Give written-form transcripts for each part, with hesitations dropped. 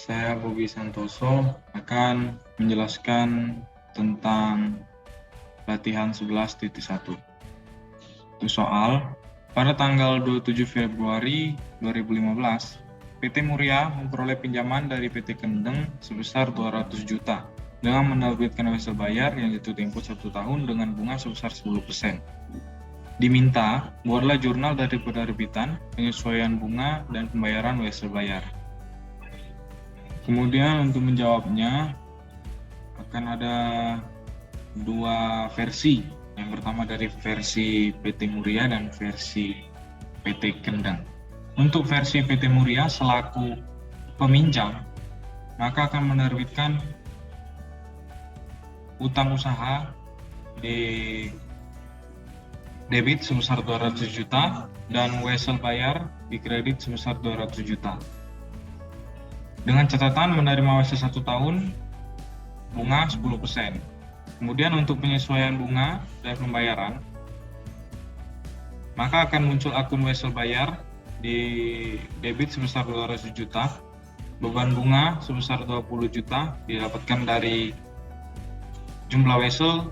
Saya Bobi Santoso akan menjelaskan tentang latihan 11.1. Itu soal, pada tanggal 27 Februari 2015, PT Muria memperoleh pinjaman dari PT Kendeng sebesar 200 juta dengan menerbitkan wesel bayar yang jatuh tempo 1 tahun dengan bunga sebesar 10%. Diminta, buatlah jurnal dari penerbitan, penyesuaian bunga, dan pembayaran wesel bayar. Kemudian untuk menjawabnya akan ada dua versi. Yang pertama dari versi PT Muria dan versi PT Kendeng. Untuk versi PT Muria selaku peminjam, maka akan menerbitkan utang usaha di debit sebesar 200 juta dan wesel bayar di kredit sebesar 200 juta. Dengan catatan menerima wesel 1 tahun, bunga 10%. Kemudian untuk penyesuaian bunga dan pembayaran, maka akan muncul akun wesel bayar di debit sebesar 200 juta, beban bunga sebesar 20 juta didapatkan dari jumlah wesel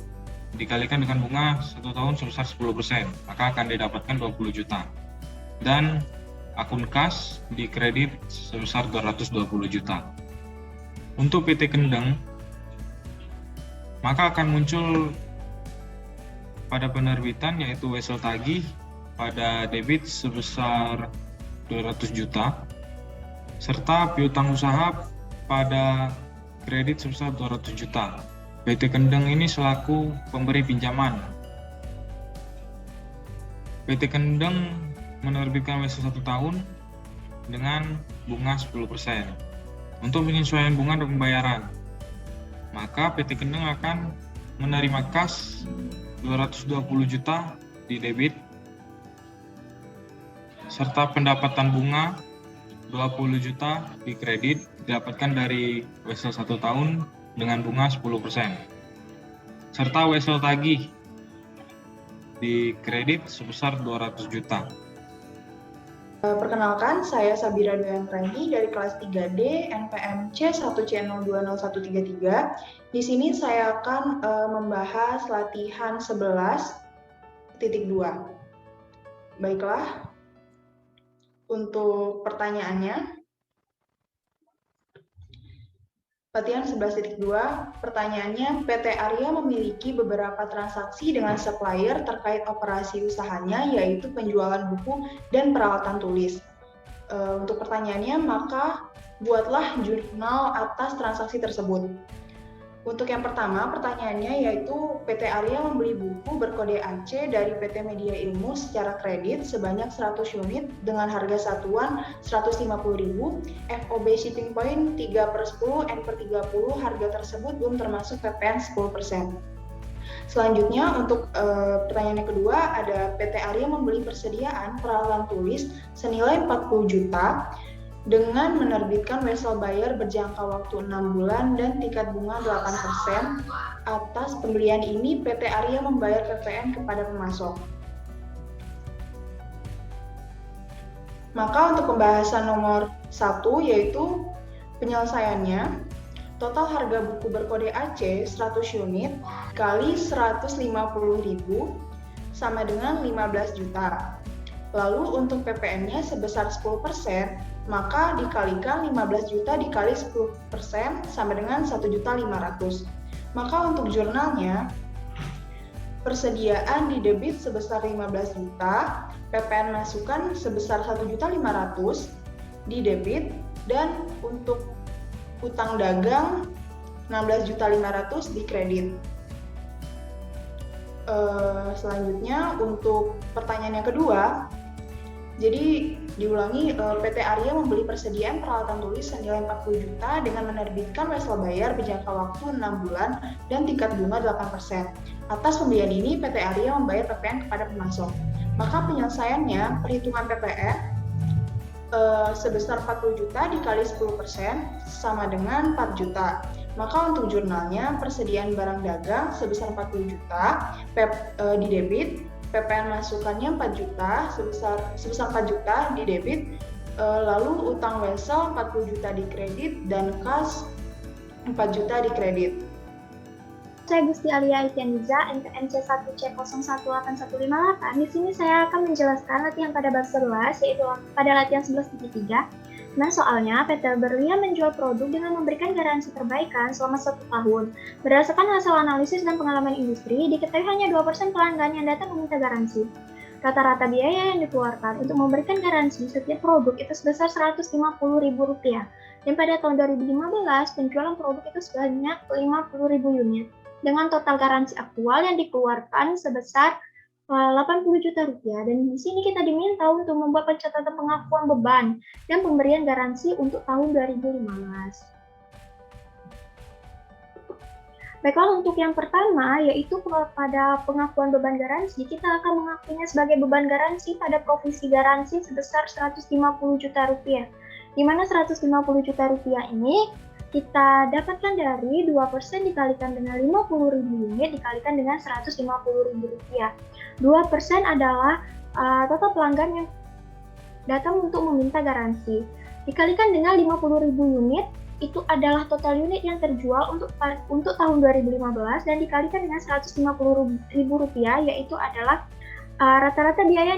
dikalikan dengan bunga 1 tahun sebesar 10%, maka akan didapatkan 20 juta. Dan akun kas di kredit sebesar 220 juta. Untuk PT Kendeng, maka akan muncul pada penerbitan yaitu wesel tagih pada debit sebesar 200 juta, serta piutang usaha pada kredit sebesar 200 juta. PT Kendeng ini selaku pemberi pinjaman. PT Kendeng menerbitkan wesel 1 tahun dengan bunga 10%. Untuk penyesuaian bunga dan pembayaran, maka PT Kendeng akan menerima kas 220 juta di debit serta pendapatan bunga 20 juta di kredit didapatkan dari wesel 1 tahun dengan bunga 10%, serta wesel tagih di kredit sebesar 200 juta. Perkenalkan, saya Sabira Dwi Anggreni dari kelas 3D NPM C1C020133. Di sini saya akan membahas latihan 11.2. Baiklah, untuk pertanyaannya. Latihan 11.2, pertanyaannya, PT Arya memiliki beberapa transaksi dengan supplier terkait operasi usahanya, yaitu penjualan buku dan peralatan tulis. Untuk pertanyaannya, maka buatlah jurnal atas transaksi tersebut. Untuk yang pertama, pertanyaannya yaitu PT Arya membeli buku berkode AC dari PT Media Ilmu secara kredit sebanyak 100 unit dengan harga satuan 150.000, FOB shipping point 3/10, N/30, harga tersebut belum termasuk PPN 10%. Selanjutnya untuk pertanyaan yang kedua ada PT Arya membeli persediaan peralatan tulis senilai 40 juta dengan menerbitkan wesel bayar berjangka waktu 6 bulan dan tingkat bunga 8%. Atas pembelian ini, PT Arya membayar PPN kepada pemasok. Maka untuk pembahasan nomor 1 yaitu penyelesaiannya, total harga buku berkode AC 100 unit kali 150.000 sama dengan 15 juta. Lalu untuk PPN-nya sebesar 10%, maka dikalikan 15 juta dikali 10% sama dengan 1.500.000. Maka untuk jurnalnya, persediaan di debit sebesar 15 juta, PPN masukan sebesar 1.500.000 di debit, dan untuk utang dagang 16.500.000 di kredit. Selanjutnya untuk pertanyaan yang kedua, jadi diulangi, PT Arya membeli persediaan peralatan tulis senilai 40 juta dengan menerbitkan wesel bayar berjangka waktu 6 bulan dan tingkat bunga 8%. Atas pembelian ini, PT Arya membayar PPN kepada pemasok. Maka penyelesaiannya, perhitungan PPN sebesar 40 juta dikali 10% sama dengan 4 juta. Maka untuk jurnalnya, persediaan barang dagang sebesar 40 juta di debit, PPN masukannya 4 juta, sebesar 4 juta di debit, Lalu utang Wesel 40 juta dikredit dan kas 4 juta dikredit. Saya Gusti Alia Ifianiza, NPMC 1C018158. Di sini saya akan menjelaskan latihan pada bab 11, yaitu pada latihan 11.3. Nah, soalnya PT Berlia menjual produk dengan memberikan garansi perbaikan selama 1 tahun. Berdasarkan hasil analisis dan pengalaman industri, diketahui hanya 2% pelanggan yang datang meminta garansi. Rata-rata biaya yang dikeluarkan untuk memberikan garansi setiap produk itu sebesar Rp150.000. Dan pada tahun 2015, penjualan produk itu sebanyak 50.000 unit. Dengan total garansi aktual yang dikeluarkan sebesar Rp80 juta. Dan di sini kita diminta untuk membuat pencatatan pengakuan beban dan pemberian garansi untuk tahun 2015. Baiklah, untuk yang pertama, yaitu pada pengakuan beban garansi, kita akan mengakuinya sebagai beban garansi pada provisi garansi sebesar Rp150 juta, di mana Rp150 juta ini kita dapatkan dari 2% dikalikan dengan 50.000 unit dikalikan dengan Rp150.000. 2% adalah total pelanggan yang datang untuk meminta garansi. Dikalikan dengan 50.000 unit, itu adalah total unit yang terjual untuk tahun 2015 dan dikalikan dengan Rp150.000, yaitu adalah rata-rata biaya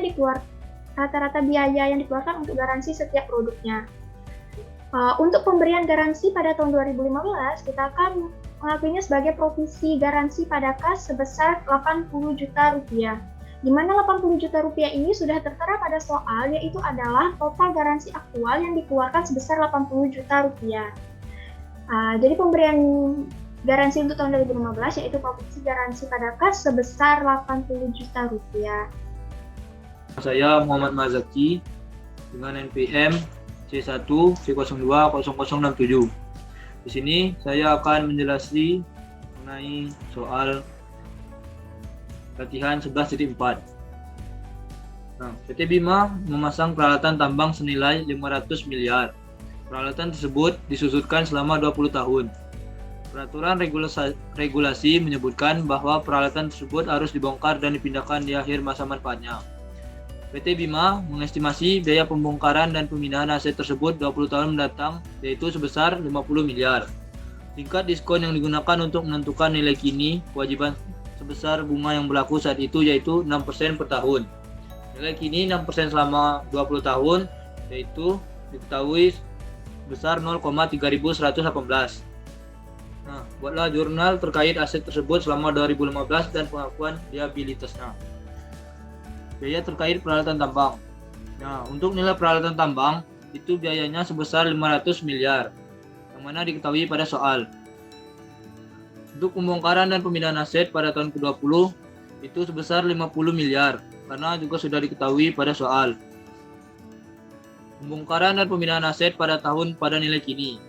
yang dikeluarkan untuk garansi setiap produknya. Untuk pemberian garansi pada tahun 2015, kita akan mengakuinya sebagai provisi garansi pada kas sebesar Rp80 juta, di mana Rp80 juta ini sudah tertera pada soal, yaitu adalah total garansi aktual yang dikeluarkan sebesar Rp80 juta. Jadi pemberian garansi untuk tahun 2015 yaitu provisi garansi pada kas sebesar Rp80 juta. Saya Muhammad Mazaki dengan NPM C1C020067. Di sini saya akan menjelaskan mengenai soal latihan 11.4. Nah, PT Bima memasang peralatan tambang senilai 500 miliar. Peralatan tersebut disusutkan selama 20 tahun. Peraturan regulasi menyebutkan bahwa peralatan tersebut harus dibongkar dan dipindahkan di akhir masa manfaatnya. PT Bima mengestimasi biaya pembongkaran dan pemindahan aset tersebut 20 tahun mendatang, yaitu sebesar 50 miliar. Tingkat diskon yang digunakan untuk menentukan nilai kini kewajiban sebesar bunga yang berlaku saat itu yaitu 6% per tahun. Nilai kini 6% selama 20 tahun yaitu diketahui sebesar 0,3118. Nah, buatlah jurnal terkait aset tersebut selama 2015 dan pengakuan liabilitasnya. Biaya terkait peralatan tambang. Nah, untuk nilai peralatan tambang itu biayanya sebesar 500 miliar, yang mana diketahui pada soal. Untuk pembongkaran dan pemindahan aset pada tahun ke-20 itu sebesar 50 miliar, karena juga sudah diketahui pada soal. Pembongkaran dan pemindahan aset pada tahun pada nilai kini.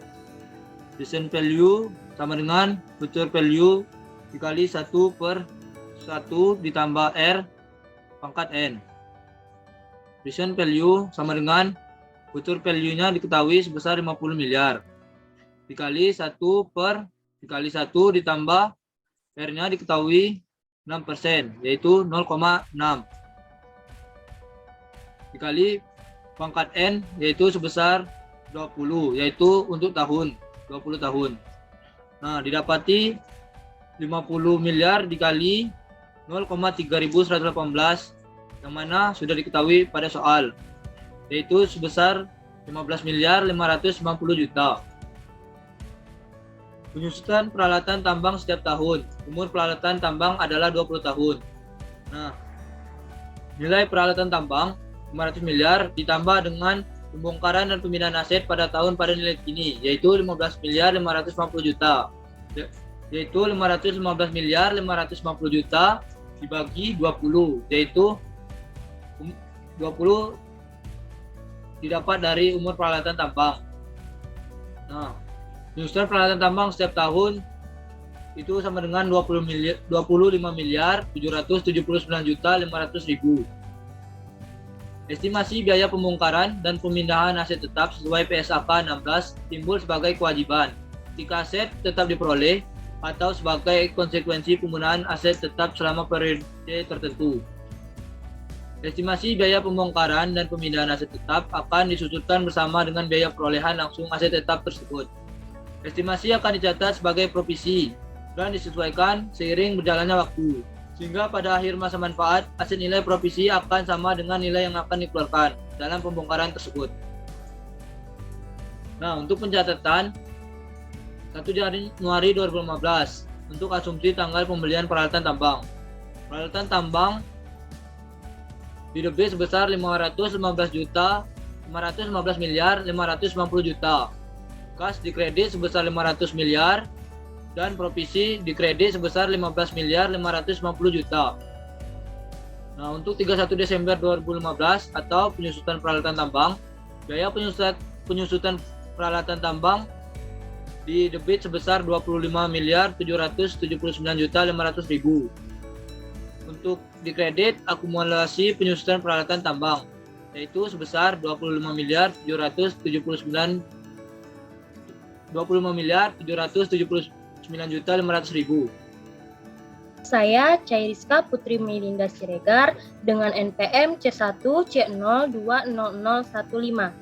Present value sama dengan future value dikali 1/1 ditambah R pangkat N. Present value sama dengan future value-nya diketahui sebesar 50 miliar. Dikali 1 ditambah R-nya diketahui 6%, yaitu 0,6. Dikali pangkat N, yaitu sebesar 20, yaitu untuk tahun, 20 tahun. Nah, didapati 50 miliar dikali 0,3118 yang mana sudah diketahui pada soal, yaitu sebesar 15 miliar 590 juta. Penyusutan peralatan tambang setiap tahun. Umur peralatan tambang adalah 20 tahun. Nah, nilai peralatan tambang 500 miliar ditambah dengan pembongkaran dan pemindahan aset pada tahun pada nilai kini, yaitu 15 miliar 590 juta. Yaitu 515 miliar 590 juta dibagi 20, yaitu 20 didapat dari umur peralatan tambang. Nah, penyusutan peralatan tambang setiap tahun itu sama dengan 25 miliar 779 juta 500 ribu. Estimasi biaya pembongkaran dan pemindahan aset tetap sesuai PSAK 16 timbul sebagai kewajiban ketika aset tetap diperoleh atau sebagai konsekuensi penggunaan aset tetap selama periode tertentu. Estimasi biaya pembongkaran dan pemindahan aset tetap akan disusunkan bersama dengan biaya perolehan langsung aset tetap tersebut. Estimasi akan dicatat sebagai provisi dan disesuaikan seiring berjalannya waktu, sehingga pada akhir masa manfaat, aset nilai provisi akan sama dengan nilai yang akan dikeluarkan dalam pembongkaran tersebut. Nah, untuk pencatatan 1 Januari 2015 untuk asumsi tanggal pembelian peralatan tambang. Peralatan tambang di debit sebesar 515 miliar 590 juta. Kas dikredit sebesar 500 miliar dan provisi dikredit sebesar 15 miliar 590 juta. Nah, untuk 31 Desember 2015 atau penyusutan peralatan tambang, biaya penyusutan peralatan tambang di debit sebesar 25 miliar 779 juta 500 ribu. Untuk dikredit akumulasi penyusutan peralatan tambang yaitu sebesar 25 miliar 779 juta 500 ribu. Saya Cairiska Putri Melinda Siregar dengan NPM C1 C020015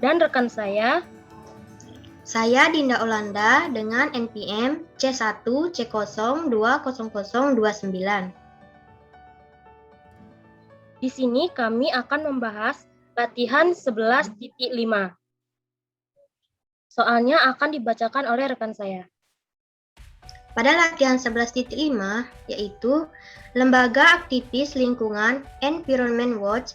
dan rekan saya Dinda Olanda dengan NPM C1 C020029. Di sini kami akan membahas latihan 11.5. Soalnya akan dibacakan oleh rekan saya. Pada latihan 11.5 yaitu Lembaga Aktivis Lingkungan Environment Watch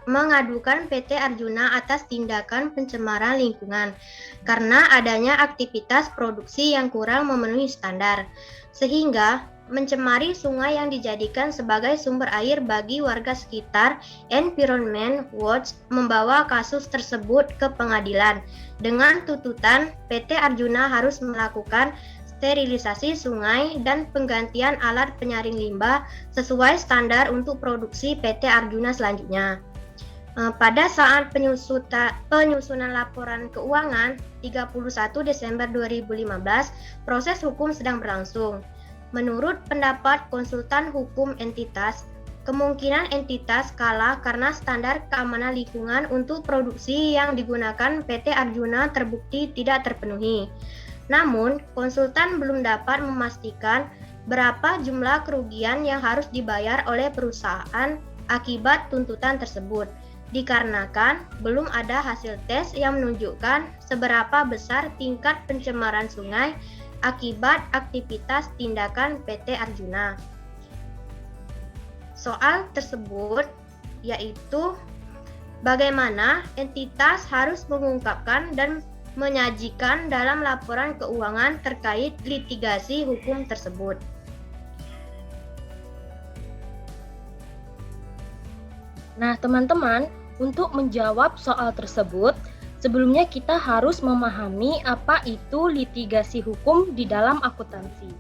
mengadukan PT Arjuna atas tindakan pencemaran lingkungan karena adanya aktivitas produksi yang kurang memenuhi standar, sehingga mencemari sungai yang dijadikan sebagai sumber air bagi warga sekitar. Environment Watch membawa kasus tersebut ke pengadilan dengan tuntutan PT Arjuna harus melakukan sterilisasi sungai dan penggantian alat penyaring limbah sesuai standar untuk produksi PT Arjuna selanjutnya. Pada saat penyusunan laporan keuangan 31 Desember 2015, proses hukum sedang berlangsung. Menurut pendapat konsultan hukum entitas, kemungkinan entitas kalah karena standar keamanan lingkungan untuk produksi yang digunakan PT Arjuna terbukti tidak terpenuhi. Namun, konsultan belum dapat memastikan berapa jumlah kerugian yang harus dibayar oleh perusahaan akibat tuntutan tersebut, dikarenakan belum ada hasil tes yang menunjukkan seberapa besar tingkat pencemaran sungai akibat aktivitas tindakan PT Arjuna. Soal tersebut yaitu bagaimana entitas harus mengungkapkan dan menyajikan dalam laporan keuangan terkait litigasi hukum tersebut. Nah, teman-teman, untuk menjawab soal tersebut, sebelumnya kita harus memahami apa itu litigasi hukum di dalam akuntansi.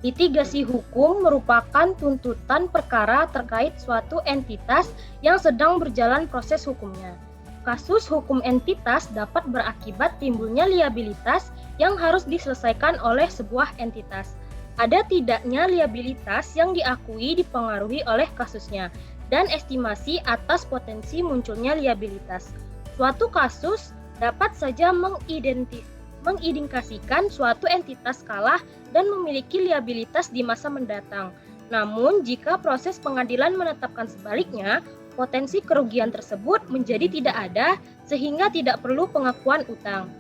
Litigasi hukum merupakan tuntutan perkara terkait suatu entitas yang sedang berjalan proses hukumnya. Kasus hukum entitas dapat berakibat timbulnya liabilitas yang harus diselesaikan oleh sebuah entitas. Ada tidaknya liabilitas yang diakui dipengaruhi oleh kasusnya, dan estimasi atas potensi munculnya liabilitas. Suatu kasus dapat saja mengindikasikan suatu entitas kalah dan memiliki liabilitas di masa mendatang. Namun, jika proses pengadilan menetapkan sebaliknya, potensi kerugian tersebut menjadi tidak ada sehingga tidak perlu pengakuan utang.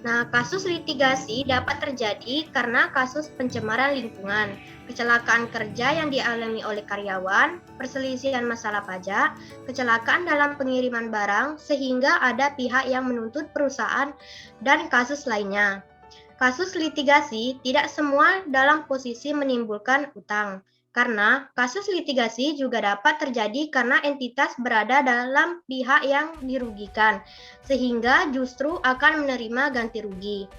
Nah, kasus litigasi dapat terjadi karena kasus pencemaran lingkungan, kecelakaan kerja yang dialami oleh karyawan, perselisihan masalah pajak, kecelakaan dalam pengiriman barang, sehingga ada pihak yang menuntut perusahaan, dan kasus lainnya. Kasus litigasi tidak semua dalam posisi menimbulkan utang, karena kasus litigasi juga dapat terjadi karena entitas berada dalam pihak yang dirugikan, sehingga justru akan menerima ganti rugi.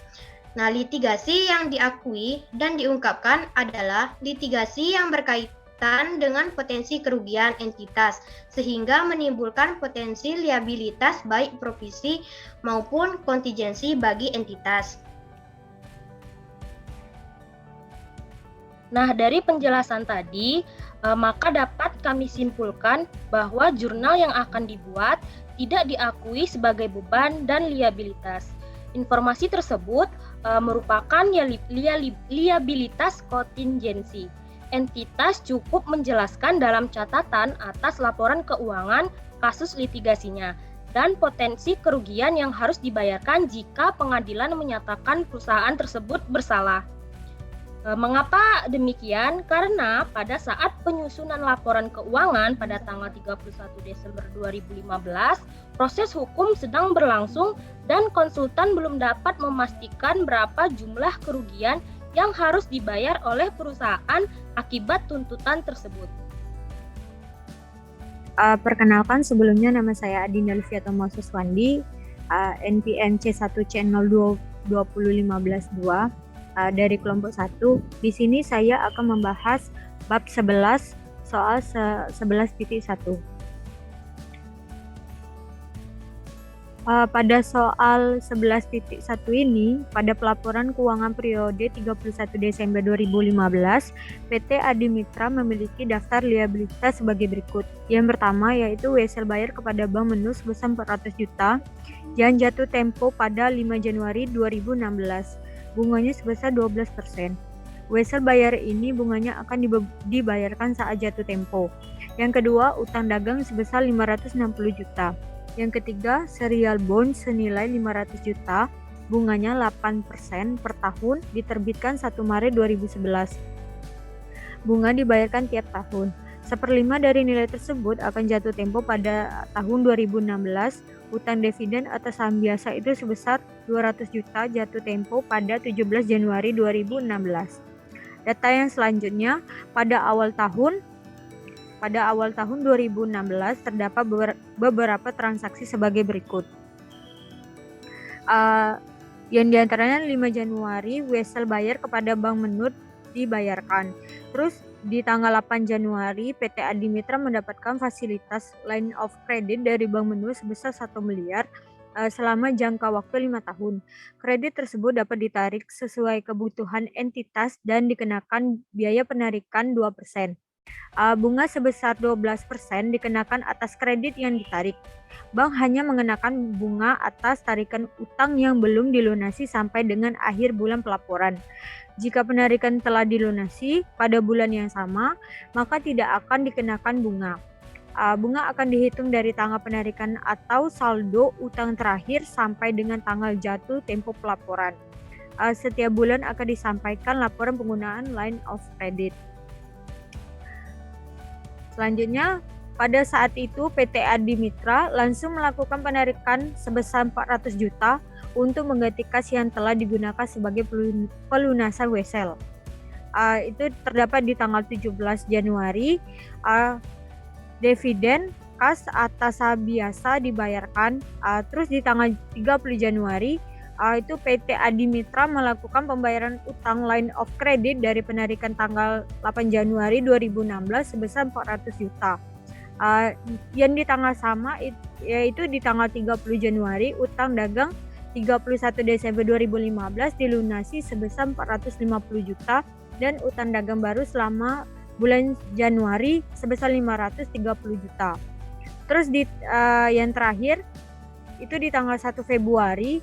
Nah, litigasi yang diakui dan diungkapkan adalah litigasi yang berkaitan dengan potensi kerugian entitas, sehingga menimbulkan potensi liabilitas baik provisi maupun kontingensi bagi entitas. Nah, dari penjelasan tadi, maka dapat kami simpulkan bahwa jurnal yang akan dibuat tidak diakui sebagai beban dan liabilitas. Informasi tersebut merupakan liabilitas kontingensi. Entitas cukup menjelaskan dalam catatan atas laporan keuangan kasus litigasinya dan potensi kerugian yang harus dibayarkan jika pengadilan menyatakan perusahaan tersebut bersalah. Mengapa demikian? Karena pada saat penyusunan laporan keuangan pada tanggal 31 Desember 2015, proses hukum sedang berlangsung dan konsultan belum dapat memastikan berapa jumlah kerugian yang harus dibayar oleh perusahaan akibat tuntutan tersebut. Perkenalkan, sebelumnya nama saya Adinda Luvia Tomasuswandi, NPM C1C02-20152 dari kelompok 1. Di sini saya akan membahas bab 11 soal 11.1. Pada soal 11.1 ini, pada pelaporan keuangan periode 31 Desember 2015, PT Adimitra memiliki daftar liabilitas sebagai berikut. Yang pertama yaitu wesel bayar kepada Bank Menu sebesar 400 juta yang jatuh tempo pada 5 Januari 2016. Bunganya sebesar 12%. Wesel bayar ini bunganya akan dibayarkan saat jatuh tempo. Yang kedua, utang dagang sebesar 560 juta. Yang ketiga, serial bond senilai 500 juta, bunganya 8% per tahun, diterbitkan 1 Maret 2011. Bunga dibayarkan tiap tahun. 1/5 dari nilai tersebut akan jatuh tempo pada tahun 2016. Utang dividen atas saham biasa itu sebesar 200 juta jatuh tempo pada 17 Januari 2016. Data yang selanjutnya, pada awal tahun 2016 terdapat beberapa transaksi sebagai berikut. Yang diantaranya 5 Januari wesel bayar kepada Bank Menut dibayarkan. Terus di tanggal 8 Januari PT Adimitra mendapatkan fasilitas line of credit dari Bank Menut sebesar 1 miliar selama jangka waktu 5 tahun. Kredit tersebut dapat ditarik sesuai kebutuhan entitas dan dikenakan biaya penarikan 2%. Bunga sebesar 12% dikenakan atas kredit yang ditarik. Bank hanya mengenakan bunga atas tarikan utang yang belum dilunasi sampai dengan akhir bulan pelaporan. Jika penarikan telah dilunasi pada bulan yang sama, maka tidak akan dikenakan bunga. Bunga akan dihitung dari tanggal penarikan atau saldo utang terakhir sampai dengan tanggal jatuh tempo pelaporan. Setiap bulan akan disampaikan laporan penggunaan line of credit. Selanjutnya, pada saat itu PT Adimitra langsung melakukan penarikan sebesar 400 juta untuk mengganti kas yang telah digunakan sebagai pelunasan wesel. Itu terdapat di tanggal 17 Januari. Dividen kas atas saham biasa dibayarkan. Terus di tanggal 30 Januari itu PT Adimitra melakukan pembayaran utang line of credit dari penarikan tanggal 8 Januari 2016 sebesar 400 juta. Yang di tanggal sama yaitu di tanggal 30 Januari utang dagang 31 Desember 2015 dilunasi sebesar 450 juta dan utang dagang baru selama bulan Januari sebesar 530 juta. Terus yang terakhir itu di tanggal 1 Februari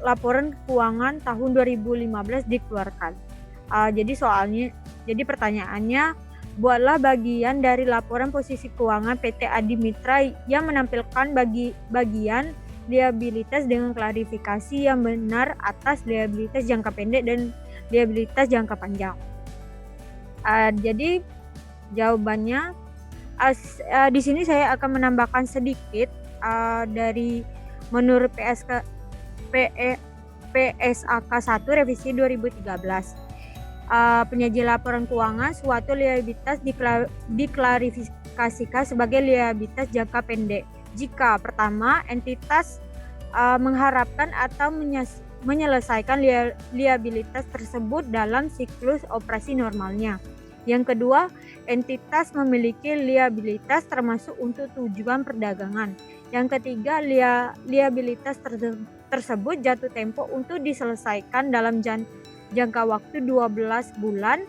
laporan keuangan tahun 2015 dikeluarkan. Jadi pertanyaannya, buatlah bagian dari laporan posisi keuangan PT Adimitra yang menampilkan bagian liabilitas dengan klarifikasi yang benar atas liabilitas jangka pendek dan liabilitas jangka panjang. Jadi jawabannya di sini saya akan menambahkan sedikit dari menurut PSAK 1 revisi 2013. Penyaji laporan keuangan suatu liabilitas diklarifikasikan sebagai liabilitas jangka pendek jika pertama entitas mengharapkan atau menyelesaikan liabilitas tersebut dalam siklus operasi normalnya. Yang kedua, entitas memiliki liabilitas termasuk untuk tujuan perdagangan. Yang ketiga, liabilitas tersebut jatuh tempo untuk diselesaikan dalam jangka waktu 12 bulan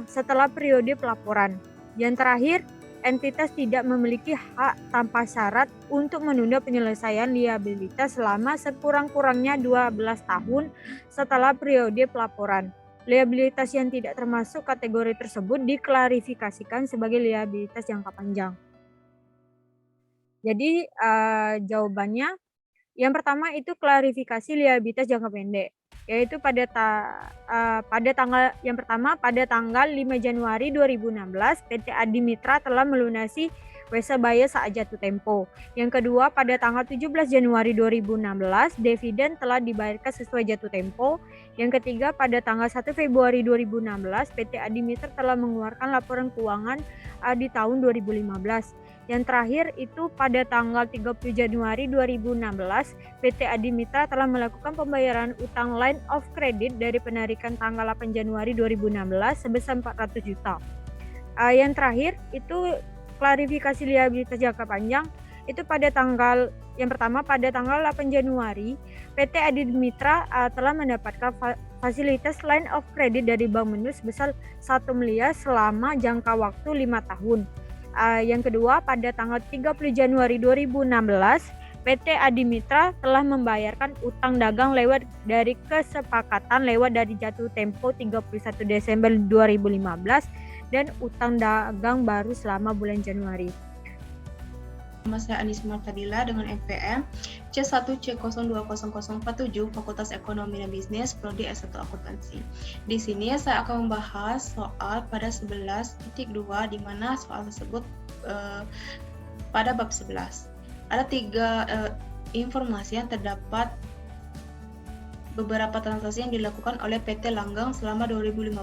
setelah periode pelaporan. Yang terakhir, entitas tidak memiliki hak tanpa syarat untuk menunda penyelesaian liabilitas selama sekurang-kurangnya 12 tahun setelah periode pelaporan. Liabilitas yang tidak termasuk kategori tersebut diklarifikasikan sebagai liabilitas jangka panjang. Jadi jawabannya yang pertama itu klarifikasi liabilitas jangka pendek, yaitu pada tanggal 5 Januari 2016 PT Adi Mitra telah melunasi Wesa Baya saat jatuh tempo. Yang kedua, pada tanggal 17 Januari 2016 dividen telah dibayarkan sesuai jatuh tempo. Yang ketiga, pada tanggal 1 Februari 2016 PT Adi Mitra telah mengeluarkan laporan keuangan di tahun 2015. Yang terakhir itu pada tanggal 30 Januari 2016, PT Adi Mitra telah melakukan pembayaran utang line of credit dari penarikan tanggal 8 Januari 2016 sebesar 400 juta. Yang terakhir itu klarifikasi liabilitas jangka panjang itu pada tanggal yang pertama pada tanggal 8 Januari PT Adi Mitra telah mendapatkan fasilitas line of credit dari Bank Menu sebesar 1 miliar selama jangka waktu 5 tahun. Yang kedua, pada tanggal 30 Januari 2016, PT Adi Mitra telah membayarkan utang dagang lewat dari kesepakatan lewat dari jatuh tempo 31 Desember 2015 dan utang dagang baru selama bulan Januari. Nama saya Anis Martadila dengan NPM C1C020047 Fakultas Ekonomi dan Bisnis Prodi S1 Akuntansi. Di sini saya akan membahas soal pada 11.2 di mana soal tersebut pada bab 11. Ada 3 informasi yang terdapat beberapa transaksi yang dilakukan oleh PT Langgang selama 2015.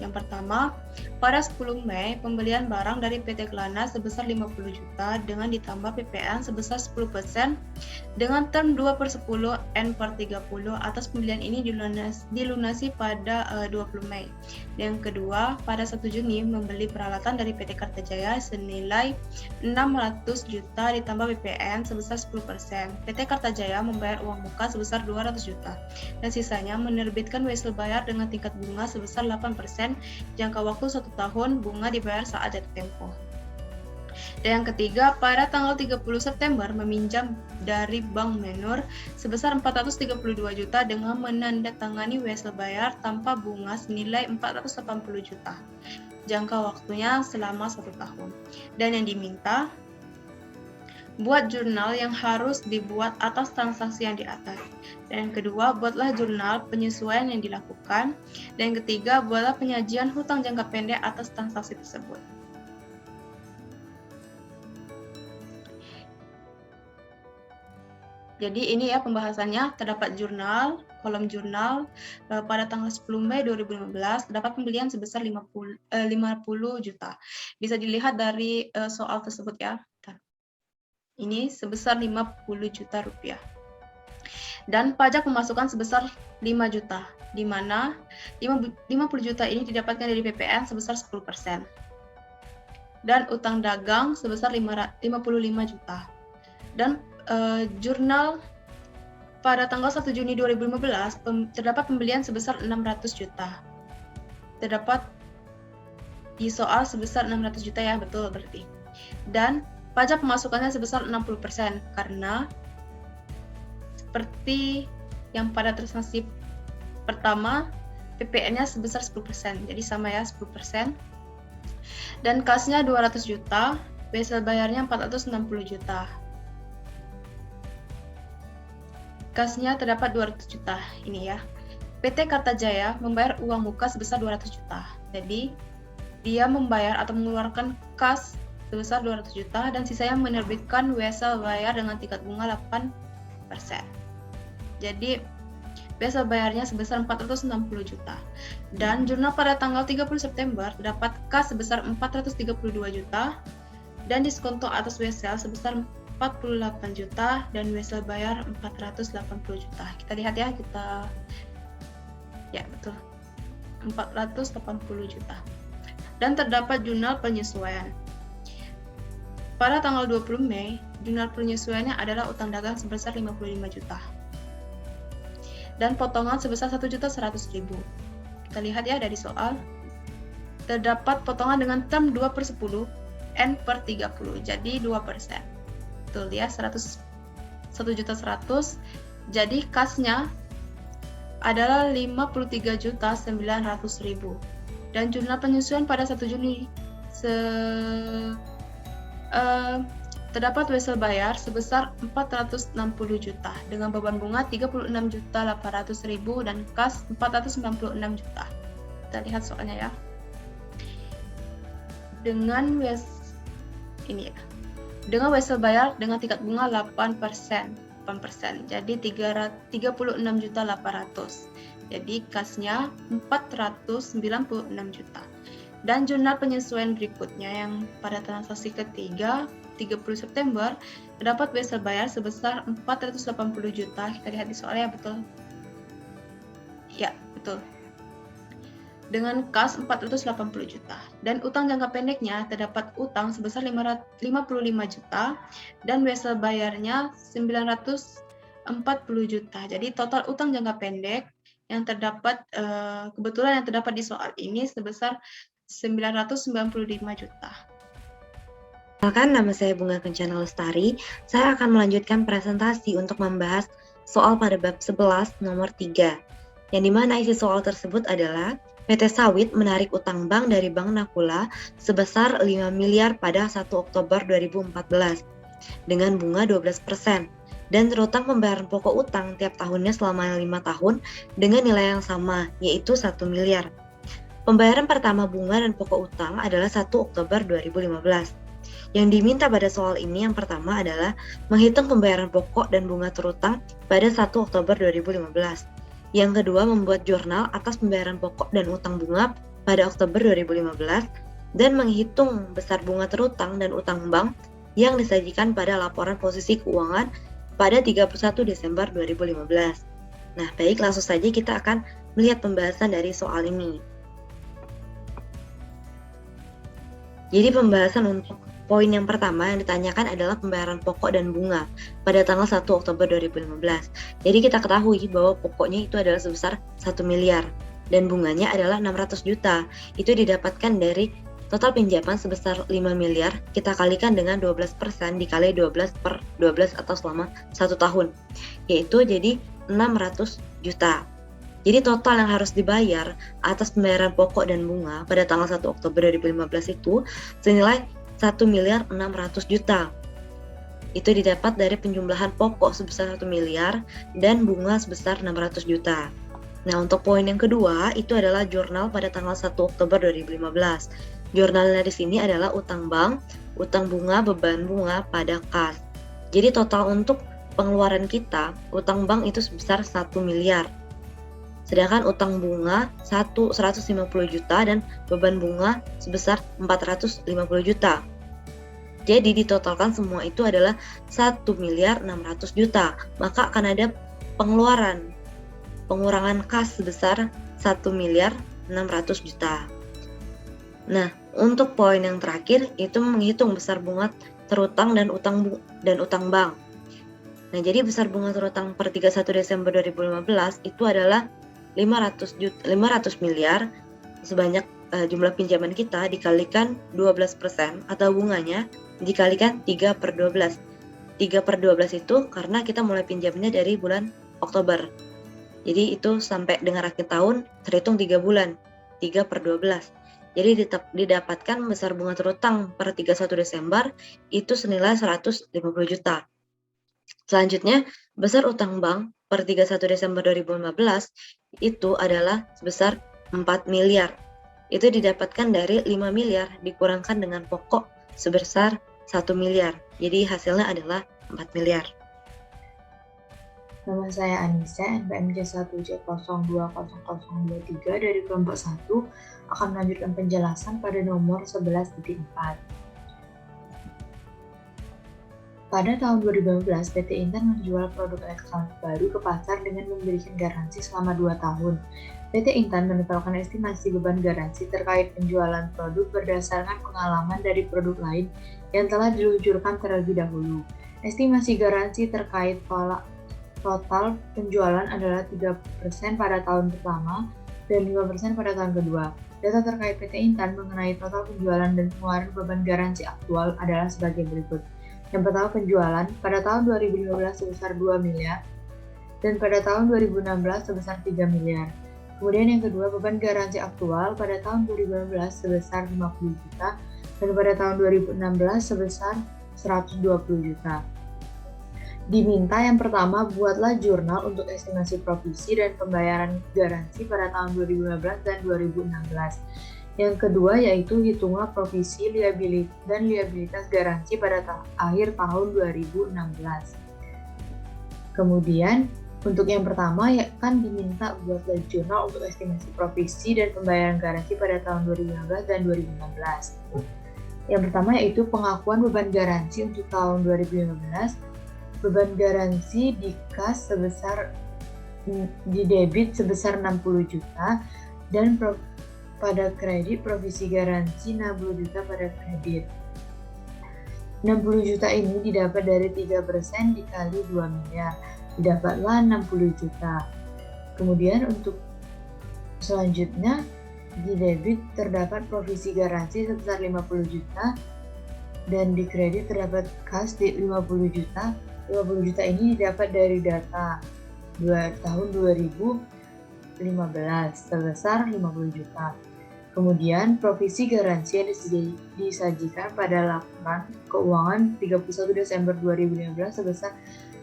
Yang pertama, pada 10 Mei, pembelian barang dari PT Kelana sebesar 50 juta dengan ditambah PPN sebesar 10% dengan term 2/10 N/30 atas pembelian ini dilunasi pada 20 Mei. Yang kedua, pada 1 Juni membeli peralatan dari PT Kartajaya senilai 600 juta ditambah PPN sebesar 10%. PT Kartajaya membayar uang muka sebesar 200 juta. Dan sisanya menerbitkan wesel bayar dengan tingkat bunga sebesar 8%, jangka waktu 1 tahun, bunga dibayar saat jatuh tempo. Dan yang ketiga, pada tanggal 30 September meminjam dari Bank Menur sebesar 432 juta dengan menandatangani wesel bayar tanpa bunga senilai 480 juta. Jangka waktunya selama 1 tahun. Dan yang diminta, buat jurnal yang harus dibuat atas transaksi yang di atas. Dan yang kedua, buatlah jurnal penyesuaian yang dilakukan. Dan yang ketiga, buatlah penyajian hutang jangka pendek atas transaksi tersebut. Jadi ini ya pembahasannya, terdapat jurnal, kolom jurnal pada tanggal 10 Mei 2015 terdapat pembelian sebesar 50 juta. Bisa dilihat dari soal tersebut ya. Ini sebesar 50 juta rupiah. Dan pajak pemasukan sebesar 5 juta, di mana 50 juta ini didapatkan dari PPN sebesar 10%. Dan utang dagang sebesar 55 juta. Dan jurnal pada tanggal 1 Juni 2015 terdapat pembelian sebesar 600 juta. Terdapat di soal sebesar 600 juta ya, betul berarti. Dan pajak pemasukannya sebesar 60% karena seperti yang pada transaksi pertama PPN-nya sebesar 10%, jadi sama ya 10%. Dan kasnya 200 juta, wesel bayarnya 460 juta. Kasnya terdapat 200 juta ini ya. PT Kartajaya membayar uang muka sebesar 200 juta. Jadi dia membayar atau mengeluarkan kas sebesar 200 juta dan sisanya menerbitkan wesel bayar dengan tingkat bunga 8%. Jadi wesel bayarnya sebesar 460 juta. Dan jurnal pada tanggal 30 September terdapat kas sebesar 432 juta dan diskonto atas wesel sebesar 48 juta dan wesel bayar 480 juta. Kita lihat ya, ya betul. 480 juta. Dan terdapat jurnal penyesuaian. Pada tanggal 20 Mei, jurnal penyesuaiannya adalah utang dagang sebesar 55 juta. Dan potongan sebesar 1.100.000. Kita lihat ya dari soal. terdapat potongan dengan term 2/10 N per 30, jadi 2%. Tuh ya, 100.100.100, jadi kasnya adalah 53.900.000. Dan jumlah penyesuaian pada 1 Juni terdapat wesel bayar sebesar 460 juta dengan beban bunga 36.800.000 dan kas 496 juta. Kita lihat soalnya ya. Dengan wesel bayar dengan tingkat bunga 8%, jadi 36.800. Jadi kasnya 496 juta. Dan jurnal penyesuaian berikutnya yang pada transaksi ketiga 30 September terdapat wesel bayar sebesar 480 juta. Kita lihat di soalnya, betul? Ya, betul. Dengan kas 480 juta. Dan utang jangka pendeknya terdapat utang sebesar 55 juta dan wesel bayarnya 940 juta. Jadi total utang jangka pendek yang terdapat kebetulan yang terdapat di soal ini sebesar 995 juta. Perkenalkan, nama saya Bunga Kencana Lestari. Saya akan melanjutkan presentasi untuk membahas soal pada bab 11 nomor 3, yang dimana isi soal tersebut adalah PT Sawit menarik utang bank dari Bank Nakula sebesar 5 miliar pada 1 Oktober 2014 dengan bunga 12% dan terutang pembayaran pokok utang tiap tahunnya selama 5 tahun dengan nilai yang sama, yaitu 1 miliar. Pembayaran pertama bunga dan pokok utang adalah 1 Oktober 2015. Yang diminta pada soal ini yang pertama adalah menghitung pembayaran pokok dan bunga terutang pada 1 Oktober 2015. Yang kedua, membuat jurnal atas pembayaran pokok dan utang bunga pada Oktober 2015 dan menghitung besar bunga terutang dan utang bank yang disajikan pada laporan posisi keuangan pada 31 Desember 2015. Nah, baik, langsung saja kita akan melihat pembahasan dari soal ini. Jadi pembahasan untuk poin yang pertama yang ditanyakan adalah pembayaran pokok dan bunga pada tanggal 1 Oktober 2015. Jadi kita ketahui bahwa pokoknya itu adalah sebesar 1 miliar dan bunganya adalah 600 juta. Itu didapatkan dari total pinjaman sebesar 5 miliar kita kalikan dengan 12% dikali 12 per 12 atau selama 1 tahun, yaitu jadi 600 juta. Jadi total yang harus dibayar atas pembayaran pokok dan bunga pada tanggal 1 Oktober 2015 itu senilai 1 miliar 600 juta. Itu didapat dari penjumlahan pokok sebesar 1 miliar dan bunga sebesar 600 juta. Nah, untuk poin yang kedua itu adalah jurnal pada tanggal 1 Oktober 2015. Jurnalnya di sini adalah utang bank, utang bunga, beban bunga pada kas. Jadi total untuk pengeluaran kita, utang bank itu sebesar 1 miliar. Sedangkan utang bunga 150 juta dan beban bunga sebesar 450 juta. Jadi ditotalkan semua itu adalah 1 miliar 600 juta. Maka akan ada pengurangan kas sebesar 1 miliar 600 juta. Nah, untuk poin yang terakhir itu menghitung besar bunga terutang dan utang bank. Nah, jadi besar bunga terutang per 31 Desember 2015 itu adalah 500 miliar sebanyak jumlah pinjaman kita dikalikan 12% atau bunganya dikalikan 3 per 12. 3 per 12 itu karena kita mulai pinjamnya dari bulan Oktober. Jadi itu sampai dengan akhir tahun terhitung 3 bulan, 3 per 12. Jadi didapatkan besar bunga terutang per 31 Desember itu senilai 150 juta. Selanjutnya, besar utang bank per 31 Desember 2015 itu adalah sebesar 4 miliar. Itu didapatkan dari 5 miliar dikurangkan dengan pokok sebesar 1 miliar. Jadi hasilnya adalah 4 miliar. Nama saya Anissa, NPM J1J020023 dari kelompok 1 akan melanjutkan penjelasan pada nomor 11.4. Pada tahun 2015, PT Intan menjual produk elektronik baru ke pasar dengan memberikan garansi selama 2 tahun. PT Intan menetapkan estimasi beban garansi terkait penjualan produk berdasarkan pengalaman dari produk lain yang telah diluncurkan terlebih dahulu. Estimasi garansi terkait total penjualan adalah 3% pada tahun pertama dan 5% pada tahun kedua. Data terkait PT Intan mengenai total penjualan dan pengeluaran beban garansi aktual adalah sebagai berikut. Yang pertama, penjualan pada tahun 2015 sebesar 2 miliar dan pada tahun 2016 sebesar 3 miliar. Kemudian yang kedua, beban garansi aktual pada tahun 2015 sebesar 50 juta dan pada tahun 2016 sebesar 120 juta. Diminta yang pertama, buatlah jurnal untuk estimasi provisi dan pembayaran garansi pada tahun 2015 dan 2016. Yang kedua yaitu hitunglah provisi dan liabilitas garansi pada akhir tahun 2016. Kemudian untuk yang pertama ya kan diminta buatlah jurnal untuk estimasi provisi dan pembayaran garansi pada tahun 2015 dan 2016. Yang pertama yaitu pengakuan beban garansi untuk tahun 2015. Beban garansi di kas di debit sebesar 60 juta dan pada kredit provisi garansi 60 juta pada kredit. 60 juta ini didapat dari 3% dikali 2 miliar. Didapatlah 60 juta. Kemudian untuk selanjutnya di debit terdapat provisi garansi sebesar 50 juta dan di kredit terdapat kas di 50 juta. 50 juta ini didapat dari data tahun 2015 sebesar 50 juta. Kemudian provisi garansi yang disajikan pada laporan keuangan 31 Desember 2015 sebesar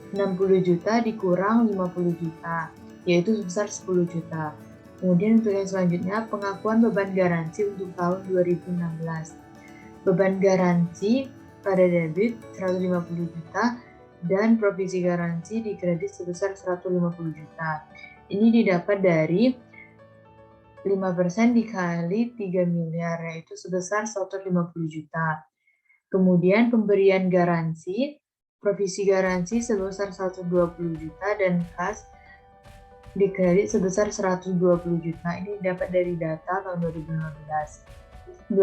60 juta dikurang 50 juta, yaitu sebesar 10 juta. Kemudian untuk yang selanjutnya, pengakuan beban garansi untuk tahun 2016. Beban garansi pada debit 150 juta dan provisi garansi di kredit sebesar 150 juta. Ini didapat dari 5% dikali 3 miliar, yaitu sebesar 150 juta. Kemudian pemberian garansi, provisi garansi sebesar 120 juta dan kas di kredit sebesar 120 juta. Ini didapat dari data tahun 2016.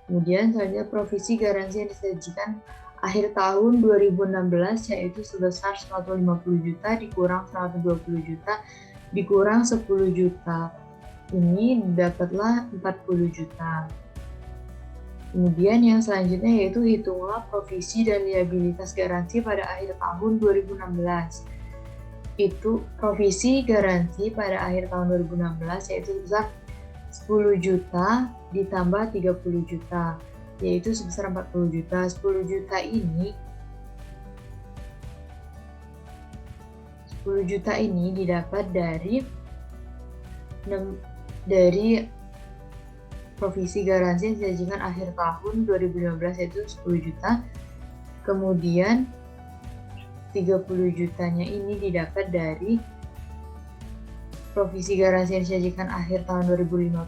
Kemudian selanjutnya provisi garansi yang disajikan akhir tahun 2016 yaitu sebesar 150 juta dikurang 120 juta dikurang 10 juta. Ini dapatlah 40 juta. Kemudian yang selanjutnya yaitu hitunglah provisi dan liabilitas garansi pada akhir tahun 2016. Itu provisi garansi pada akhir tahun 2016 yaitu sebesar 10 juta ditambah 30 juta. Yaitu sebesar 40 juta. 10 juta ini didapat dari provisi garansi yang disajikan akhir tahun 2015 yaitu 10 juta. Kemudian 30 jutanya ini didapat dari provisi garansi yang disajikan akhir tahun 2016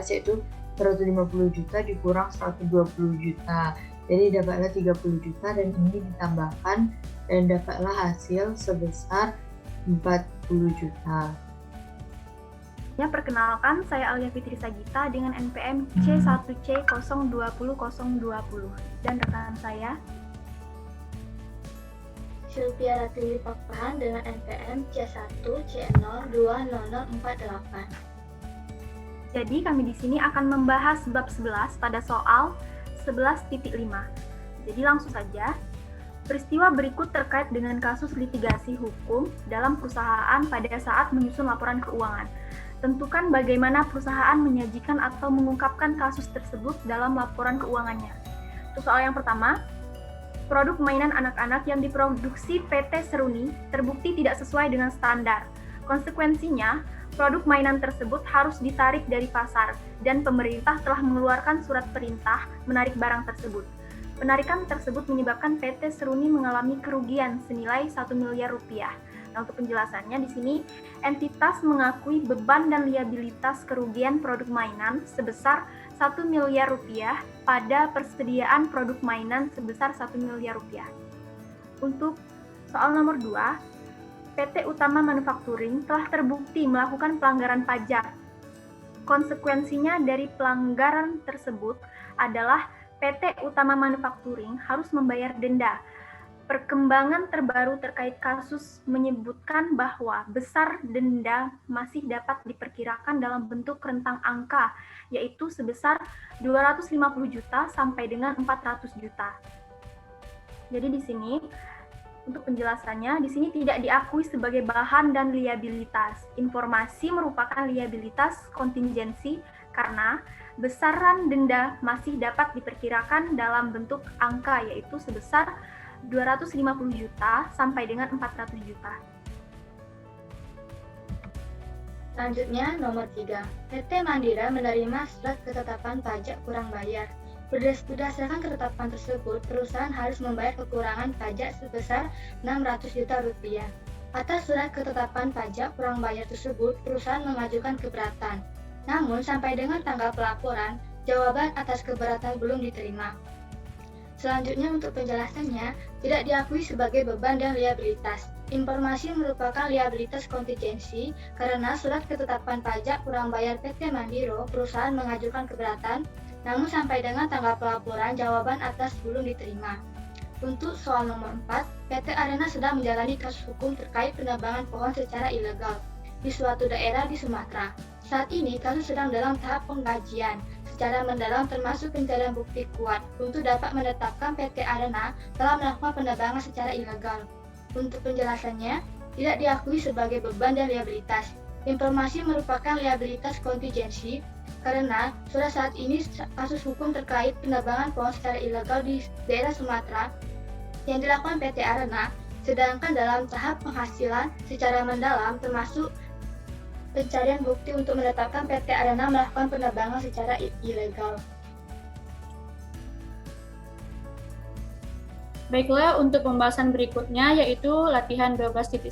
yaitu 150 juta dikurang 120 juta. Jadi dapatlah 30 juta dan ini ditambahkan dan dapatlah hasil sebesar 40 juta. Ya, perkenalkan, saya Alia Fitri Sagita dengan NPM C1C020020 dan rekan saya Sylvia Ratili Pakpahan dengan NPM C1C020048. Jadi kami di sini akan membahas bab 11 pada soal 11.5. Jadi langsung saja. Peristiwa berikut terkait dengan kasus litigasi hukum dalam perusahaan pada saat menyusun laporan keuangan. Tentukan bagaimana perusahaan menyajikan atau mengungkapkan kasus tersebut dalam laporan keuangannya. Untuk soal yang pertama, produk mainan anak-anak yang diproduksi PT Seruni terbukti tidak sesuai dengan standar. Konsekuensinya, produk mainan tersebut harus ditarik dari pasar dan pemerintah telah mengeluarkan surat perintah menarik barang tersebut. Penarikan tersebut menyebabkan PT Seruni mengalami kerugian senilai 1 miliar rupiah. Nah, untuk penjelasannya di sini, entitas mengakui beban dan liabilitas kerugian produk mainan sebesar 1 miliar rupiah pada persediaan produk mainan sebesar 1 miliar rupiah. Untuk soal nomor 2, PT Utama Manufacturing telah terbukti melakukan pelanggaran pajak. Konsekuensinya dari pelanggaran tersebut adalah PT Utama Manufacturing harus membayar denda. Perkembangan terbaru terkait kasus menyebutkan bahwa besar denda masih dapat diperkirakan dalam bentuk rentang angka, yaitu sebesar 250 juta sampai dengan 400 juta. Jadi di sini, untuk penjelasannya, di sini tidak diakui sebagai bahan dan liabilitas. Informasi merupakan liabilitas kontingensi karena besaran denda masih dapat diperkirakan dalam bentuk angka, yaitu sebesar 250 juta sampai dengan 400 juta. Selanjutnya, nomor 3. PT Mandira menerima surat ketetapan pajak kurang bayar. Berdasarkan ketetapan tersebut, perusahaan harus membayar kekurangan pajak sebesar 600 juta rupiah. Atas surat ketetapan pajak kurang bayar tersebut, perusahaan mengajukan keberatan. Namun, sampai dengan tanggal pelaporan, jawaban atas keberatan belum diterima. Selanjutnya, untuk penjelasannya, tidak diakui sebagai beban dan liabilitas. Informasi merupakan liabilitas kontingensi karena surat ketetapan pajak kurang bayar PT Mandiro, perusahaan mengajukan keberatan, namun sampai dengan tanggal pelaporan jawaban atas belum diterima. Untuk soal nomor 4, PT Arena sedang menjalani kasus hukum terkait penebangan pohon secara ilegal di suatu daerah di Sumatera. Saat ini kasus sedang dalam tahap pengkajian secara mendalam termasuk pencarian bukti kuat untuk dapat menetapkan PT Arena telah melakukan penebangan secara ilegal. Untuk penjelasannya, tidak diakui sebagai beban dan liabilitas. Informasi merupakan liabilitas kontingensi karena sudah saat ini kasus hukum terkait penebangan pohon secara ilegal di daerah Sumatera yang dilakukan PT Arena, sedangkan dalam tahap penghasilan secara mendalam termasuk pencarian bukti untuk menetapkan PT Arena melakukan penebangan secara ilegal. Baiklah, untuk pembahasan berikutnya yaitu latihan 12.1.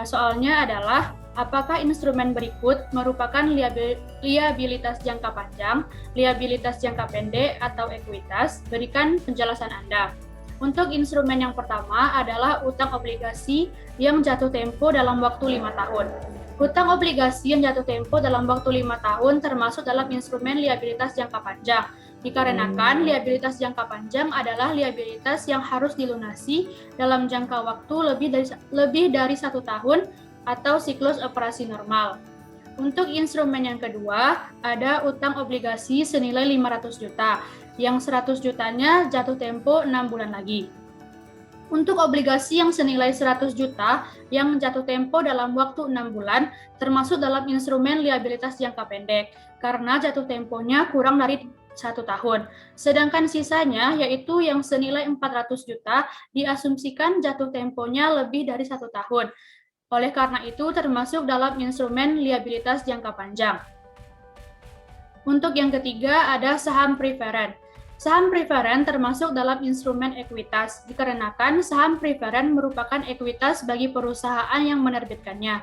Soalnya adalah, apakah instrumen berikut merupakan liabilitas jangka panjang, liabilitas jangka pendek, atau ekuitas? Berikan penjelasan Anda. Untuk instrumen yang pertama adalah utang obligasi yang jatuh tempo dalam waktu 5 tahun. Utang obligasi yang jatuh tempo dalam waktu 5 tahun termasuk dalam instrumen liabilitas jangka panjang. Dikarenakan liabilitas jangka panjang adalah liabilitas yang harus dilunasi dalam jangka waktu lebih dari 1 tahun atau siklus operasi normal. Untuk instrumen yang kedua, ada utang obligasi senilai 500 juta, yang 100 jutanya jatuh tempo 6 bulan lagi. Untuk obligasi yang senilai 100 juta yang jatuh tempo dalam waktu 6 bulan, termasuk dalam instrumen liabilitas jangka pendek, karena jatuh temponya kurang dari 1 tahun. Sedangkan sisanya, yaitu yang senilai 400 juta, diasumsikan jatuh temponya lebih dari 1 tahun. Oleh karena itu, termasuk dalam instrumen liabilitas jangka panjang. Untuk yang ketiga, ada saham preferen. Saham preferen termasuk dalam instrumen ekuitas, dikarenakan saham preferen merupakan ekuitas bagi perusahaan yang menerbitkannya.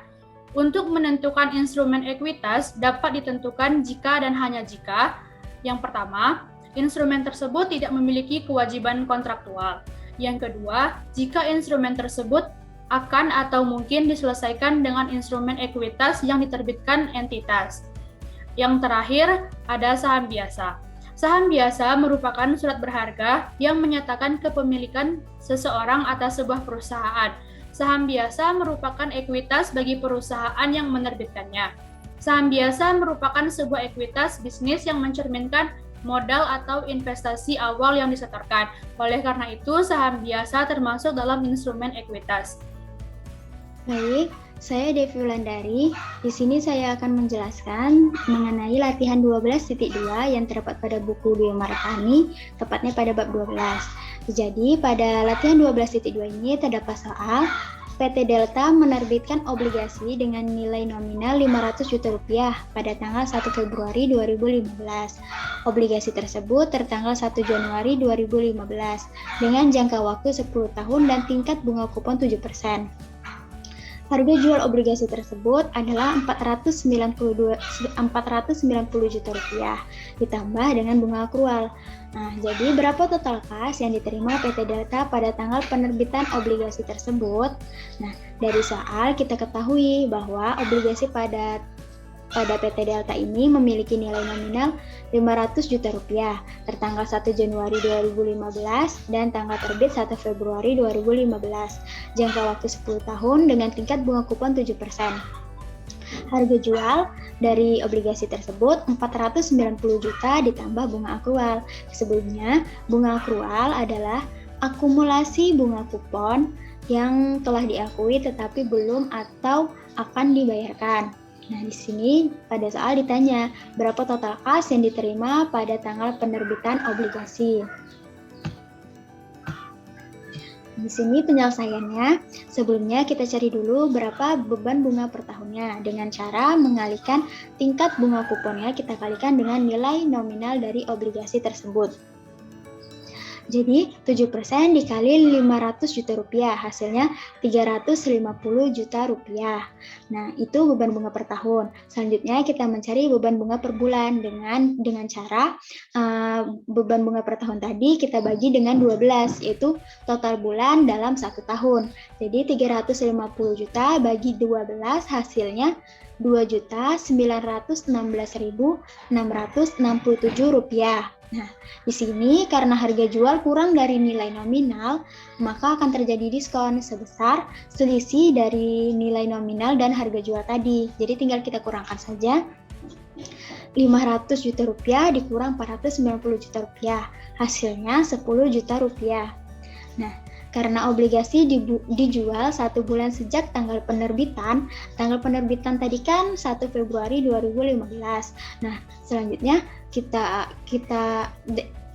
Untuk menentukan instrumen ekuitas dapat ditentukan jika dan hanya jika, yang pertama, instrumen tersebut tidak memiliki kewajiban kontraktual. Yang kedua, jika instrumen tersebut akan atau mungkin diselesaikan dengan instrumen ekuitas yang diterbitkan entitas. Yang terakhir, ada saham biasa. Saham biasa merupakan surat berharga yang menyatakan kepemilikan seseorang atas sebuah perusahaan. Saham biasa merupakan ekuitas bagi perusahaan yang menerbitkannya. Saham biasa merupakan sebuah ekuitas bisnis yang mencerminkan modal atau investasi awal yang disetorkan. Oleh karena itu, saham biasa termasuk dalam instrumen ekuitas. Baik, saya Devi Wulandari. Di sini saya akan menjelaskan mengenai latihan 12.2 yang terdapat pada buku Dwi Martani, tepatnya pada bab 12. Jadi, pada latihan 12.2 ini terdapat soal PT Delta menerbitkan obligasi dengan nilai nominal 500 juta rupiah pada tanggal 1 Februari 2015. Obligasi tersebut tertanggal 1 Januari 2015 dengan jangka waktu 10 tahun dan tingkat bunga kupon 7%. Harga jual obligasi tersebut adalah 490 juta rupiah ditambah dengan bunga akrual. Nah, jadi berapa total kas yang diterima PT Delta pada tanggal penerbitan obligasi tersebut? Nah, dari soal kita ketahui bahwa obligasi pada pada PT Delta ini memiliki nilai nominal 500 juta rupiah tertanggal 1 Januari 2015 dan tanggal terbit 1 Februari 2015. Jangka waktu 10 tahun dengan tingkat bunga kupon 7%. Harga jual dari obligasi tersebut 490 juta ditambah bunga akrual. Sebelumnya, bunga akrual adalah akumulasi bunga kupon yang telah diakui tetapi belum atau akan dibayarkan. Nah, di sini pada soal ditanya, berapa total kas yang diterima pada tanggal penerbitan obligasi. Di sini penyelesaiannya, sebelumnya kita cari dulu berapa beban bunga per tahunnya dengan cara mengalihkan tingkat bunga kuponnya kita kalikan dengan nilai nominal dari obligasi tersebut. Jadi 7% dikali 500 juta rupiah, hasilnya 350 juta rupiah. Nah, itu beban bunga per tahun. Selanjutnya kita mencari beban bunga per bulan dengan cara beban bunga per tahun tadi kita bagi dengan 12, yaitu total bulan dalam 1 tahun. Jadi 350 juta bagi 12 hasilnya 2.916.667 rupiah. Nah, di sini karena harga jual kurang dari nilai nominal, maka akan terjadi diskon sebesar selisih dari nilai nominal dan harga jual tadi. Jadi tinggal kita kurangkan saja. 500 juta rupiah dikurang 490 juta rupiah. Hasilnya 10 juta rupiah. Nah, karena obligasi dijual 1 bulan sejak tanggal penerbitan tadi kan 1 Februari 2015. Nah, selanjutnya kita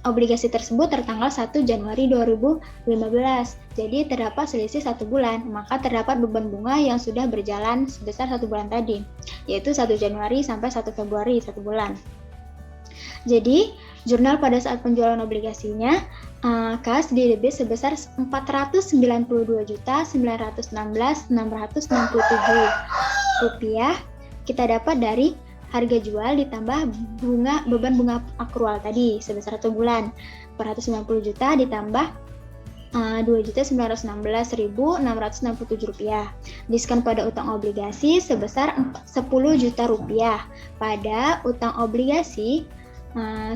obligasi tersebut tertanggal 1 Januari 2015. Jadi terdapat selisih 1 bulan, maka terdapat beban bunga yang sudah berjalan sebesar 1 bulan tadi, yaitu 1 Januari sampai 1 Februari, 1 bulan. Jadi, jurnal pada saat penjualan obligasinya, kas didebit sebesar 492.916.667 rupiah kita dapat dari harga jual ditambah beban bunga akrual tadi sebesar 1 bulan. 490 juta ditambah 2.916.667 rupiah. Diskon pada utang obligasi sebesar 10 juta rupiah. Pada utang obligasi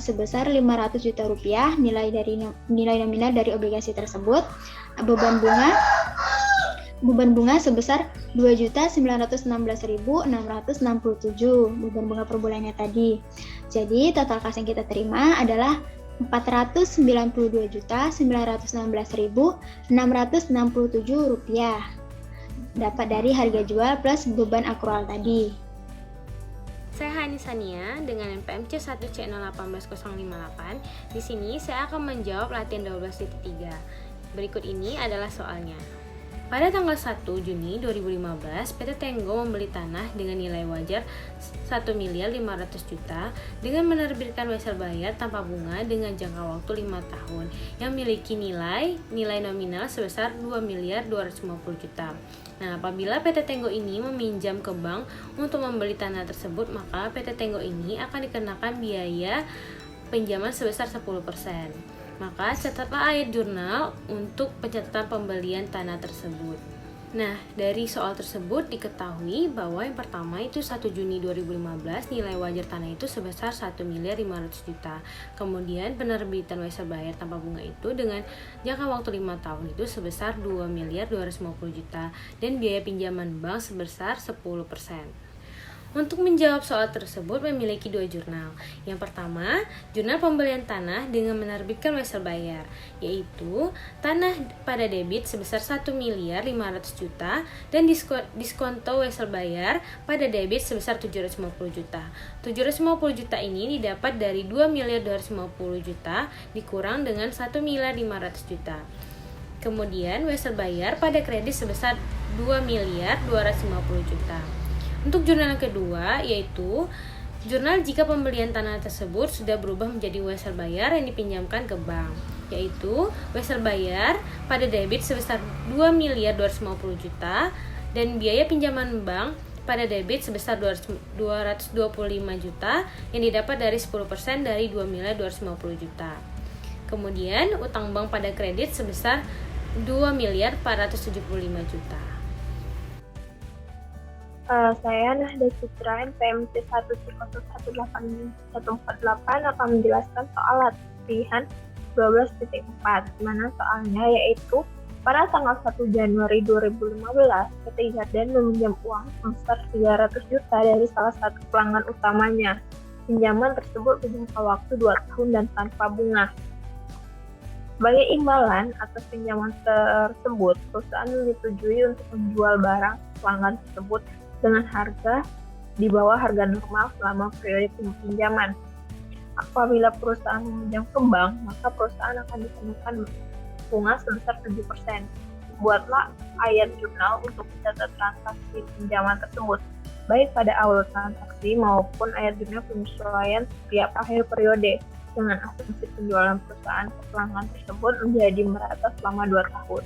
sebesar 500 juta rupiah nilai nominal dari obligasi tersebut, beban bunga sebesar 2.916.667 beban bunga per bulannya tadi. Jadi total kas yang kita terima adalah 492.916.667 rupiah dapat dari harga jual plus beban akrual tadi. Saya Hani Sania dengan NPMC 1C018.058. Di sini saya akan menjawab latihan 12.3. Berikut ini adalah soalnya. Pada tanggal 1 Juni 2015, PT Tenggo membeli tanah dengan nilai wajar 1.500.000 juta dengan menerbitkan wesel bayar tanpa bunga dengan jangka waktu 5 tahun yang memiliki nilai nominal sebesar 2.250 juta. Nah, apabila PT Tenggo ini meminjam ke bank untuk membeli tanah tersebut, maka PT Tenggo ini akan dikenakan biaya pinjaman sebesar 10%. Maka catatlah ayat jurnal untuk pencatatan pembelian tanah tersebut. Nah, dari soal tersebut diketahui bahwa yang pertama itu 1 Juni 2015 nilai wajar tanah itu sebesar 1.500.000 juta. Kemudian penerbitan wesel bayar tanpa bunga itu dengan jangka waktu 5 tahun itu sebesar 2.250 juta dan biaya pinjaman bank sebesar 10%. Untuk menjawab soal tersebut memiliki 2 jurnal. Yang pertama, jurnal pembelian tanah dengan menerbitkan wesel bayar, yaitu tanah pada debit sebesar 1.500.000 juta dan diskonto wesel bayar pada debit sebesar 750 juta. 750 juta ini didapat dari 2.250 juta dikurang dengan 1.500.000 juta. Kemudian wesel bayar pada kredit sebesar 2.250 juta. Untuk jurnal yang kedua, yaitu jurnal jika pembelian tanah tersebut sudah berubah menjadi wesel bayar yang dipinjamkan ke bank, yaitu wesel bayar pada debit sebesar 2.250 juta dan biaya pinjaman bank pada debit sebesar 225 juta yang didapat dari 10% dari 2.250 juta. Kemudian utang bank pada kredit sebesar 2.475 juta. Saya Nahda Citra, NPMC 1C01848 akan menjelaskan soal latihan 12.4, di mana soalnya yaitu pada tanggal 1 Januari 2015, PT Garden meminjam uang sebesar 300 juta dari salah satu pelanggan utamanya. Pinjaman tersebut berjangka waktu 2 tahun dan tanpa bunga. Sebagai imbalan atas pinjaman tersebut, perusahaan menyetujui untuk menjual barang pelanggan tersebut dengan harga di bawah harga normal selama periode pinjaman. Apabila perusahaan meminjam ke bank, maka perusahaan akan dikenakan bunga sebesar 7%. Buatlah ayat jurnal untuk mencatat transaksi pinjaman tersebut, baik pada awal transaksi maupun ayat jurnal penyesuaian setiap akhir periode, dengan asumsi penjualan perusahaan ke pelanggan tersebut menjadi merata selama 2 tahun.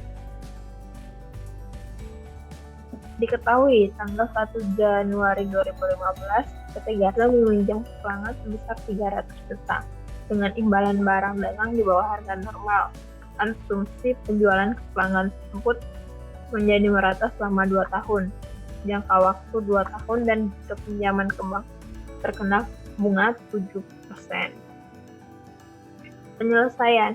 Diketahui tanggal 1 Januari 2015, PT Garda meminjam ke pelanggan sebesar 300 juta dengan imbalan barang dagang di bawah harga normal. Asumsi penjualan ke pelanggan tersebut menjadi merata selama 2 tahun. Jangka waktu 2 tahun dan jika pinjaman ke bank terkena bunga 7%. Penyelesaian.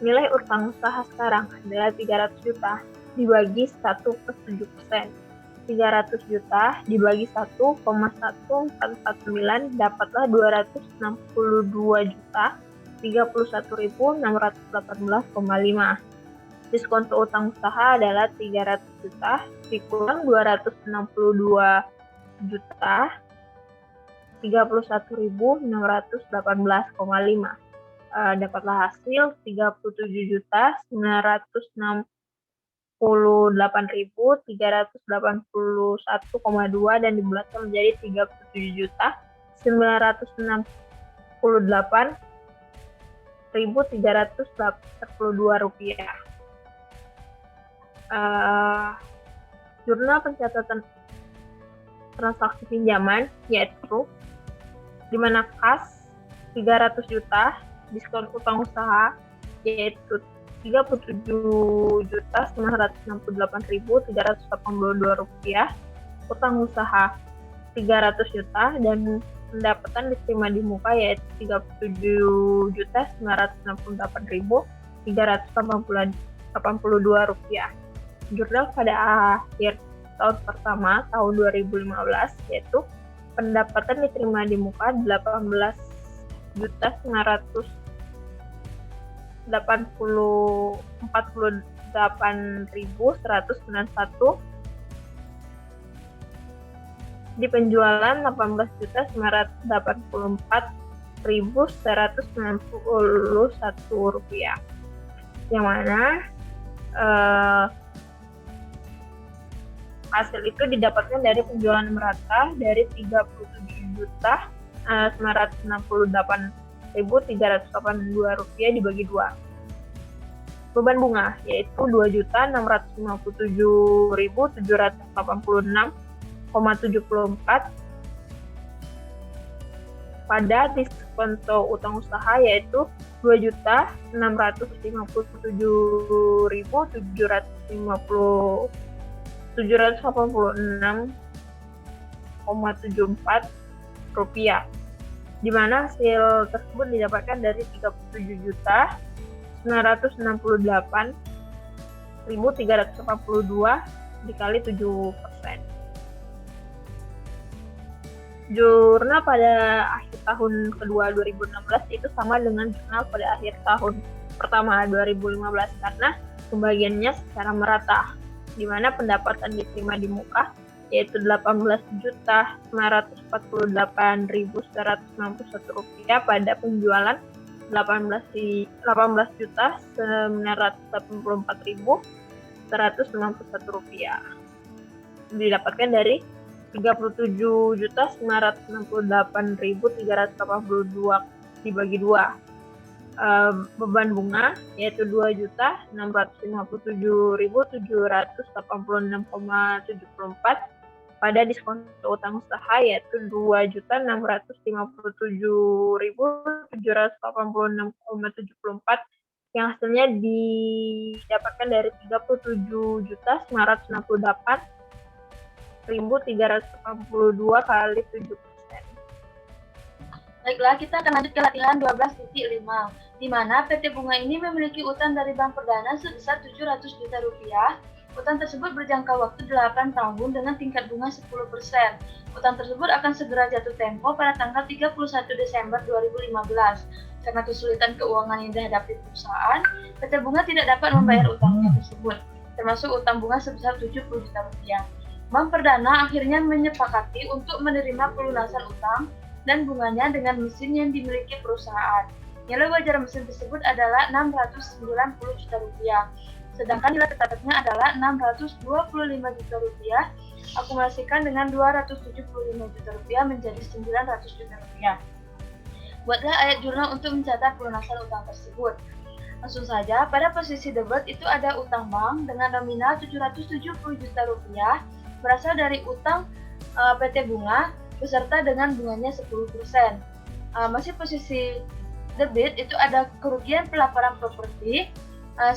Nilai utang usaha sekarang adalah 300 juta dibagi 1/7%. 300 juta dibagi 1,1449 dapatlah 262 juta 31.618,5. Diskonto utang usaha adalah 300 juta dikurang 262 juta 31.618,5. Dapatlah hasil 37 juta 968.381,2 dan dibulatkan menjadi 37 juta 968.342 rupiah. Jurnal pencatatan transaksi pinjaman yaitu di mana kas 300 juta, diskon utang usaha yaitu 37.968.382 rupiah, utang usaha 300 juta dan pendapatan diterima di muka yaitu 37.968.382 rupiah. Jurnal pada akhir tahun pertama tahun 2015 yaitu pendapatan diterima di muka 18.948.191, di penjualan 18.984.191 rupiah, yang mana hasil itu didapatkan dari penjualan merata dari 37.968.382 rupiah dibagi 2. Beban bunga yaitu 2.657.786,74 pada diskonto utang usaha yaitu 2.657.786,74 rupiah, di mana hasil tersebut didapatkan dari 37.968.382 dikali 7%. Jurnal pada akhir tahun kedua 2016 itu sama dengan jurnal pada akhir tahun pertama 2015 karena pembagiannya secara merata, di mana pendapatan diterima di muka yaitu 18.948.191 rupiah pada penjualan 18.984.191 rupiah. Didapatkan dari 37.968.382 dibagi 2. Beban bunga yaitu 2.657.786,74 pada diskonto utang usaha yaitu 2.687.786,74 yang hasilnya didapatkan dari 37.968.191 1.382 kali 7%. Baiklah, kita akan lanjut ke latihan 12.5, di mana PT Bunga ini memiliki utang dari Bank Perdana sebesar 700 juta rupiah. Utang tersebut berjangka waktu 8 tahun dengan tingkat bunga 10%. Utang tersebut akan segera jatuh tempo pada tanggal 31 Desember 2015. Karena kesulitan keuangan yang dihadapi perusahaan, PT Bunga tidak dapat membayar utangnya tersebut, termasuk utang bunga sebesar 70 juta rupiah. Bank Perdana akhirnya menyepakati untuk menerima pelunasan utang dan bunganya dengan mesin yang dimiliki perusahaan. Nilai wajar mesin tersebut adalah 690 juta rupiah, sedangkan nilai tetapnya adalah 625 juta rupiah, akumulasikan dengan 275 juta rupiah menjadi 900 juta rupiah. Buatlah ayat jurnal untuk mencatat pelunasan utang tersebut. Langsung saja, pada posisi debit itu ada utang bank dengan nominal 770 juta rupiah, berasal dari utang PT Bunga, beserta dengan bunganya 10%. Masih posisi debit itu ada kerugian pelaporan properti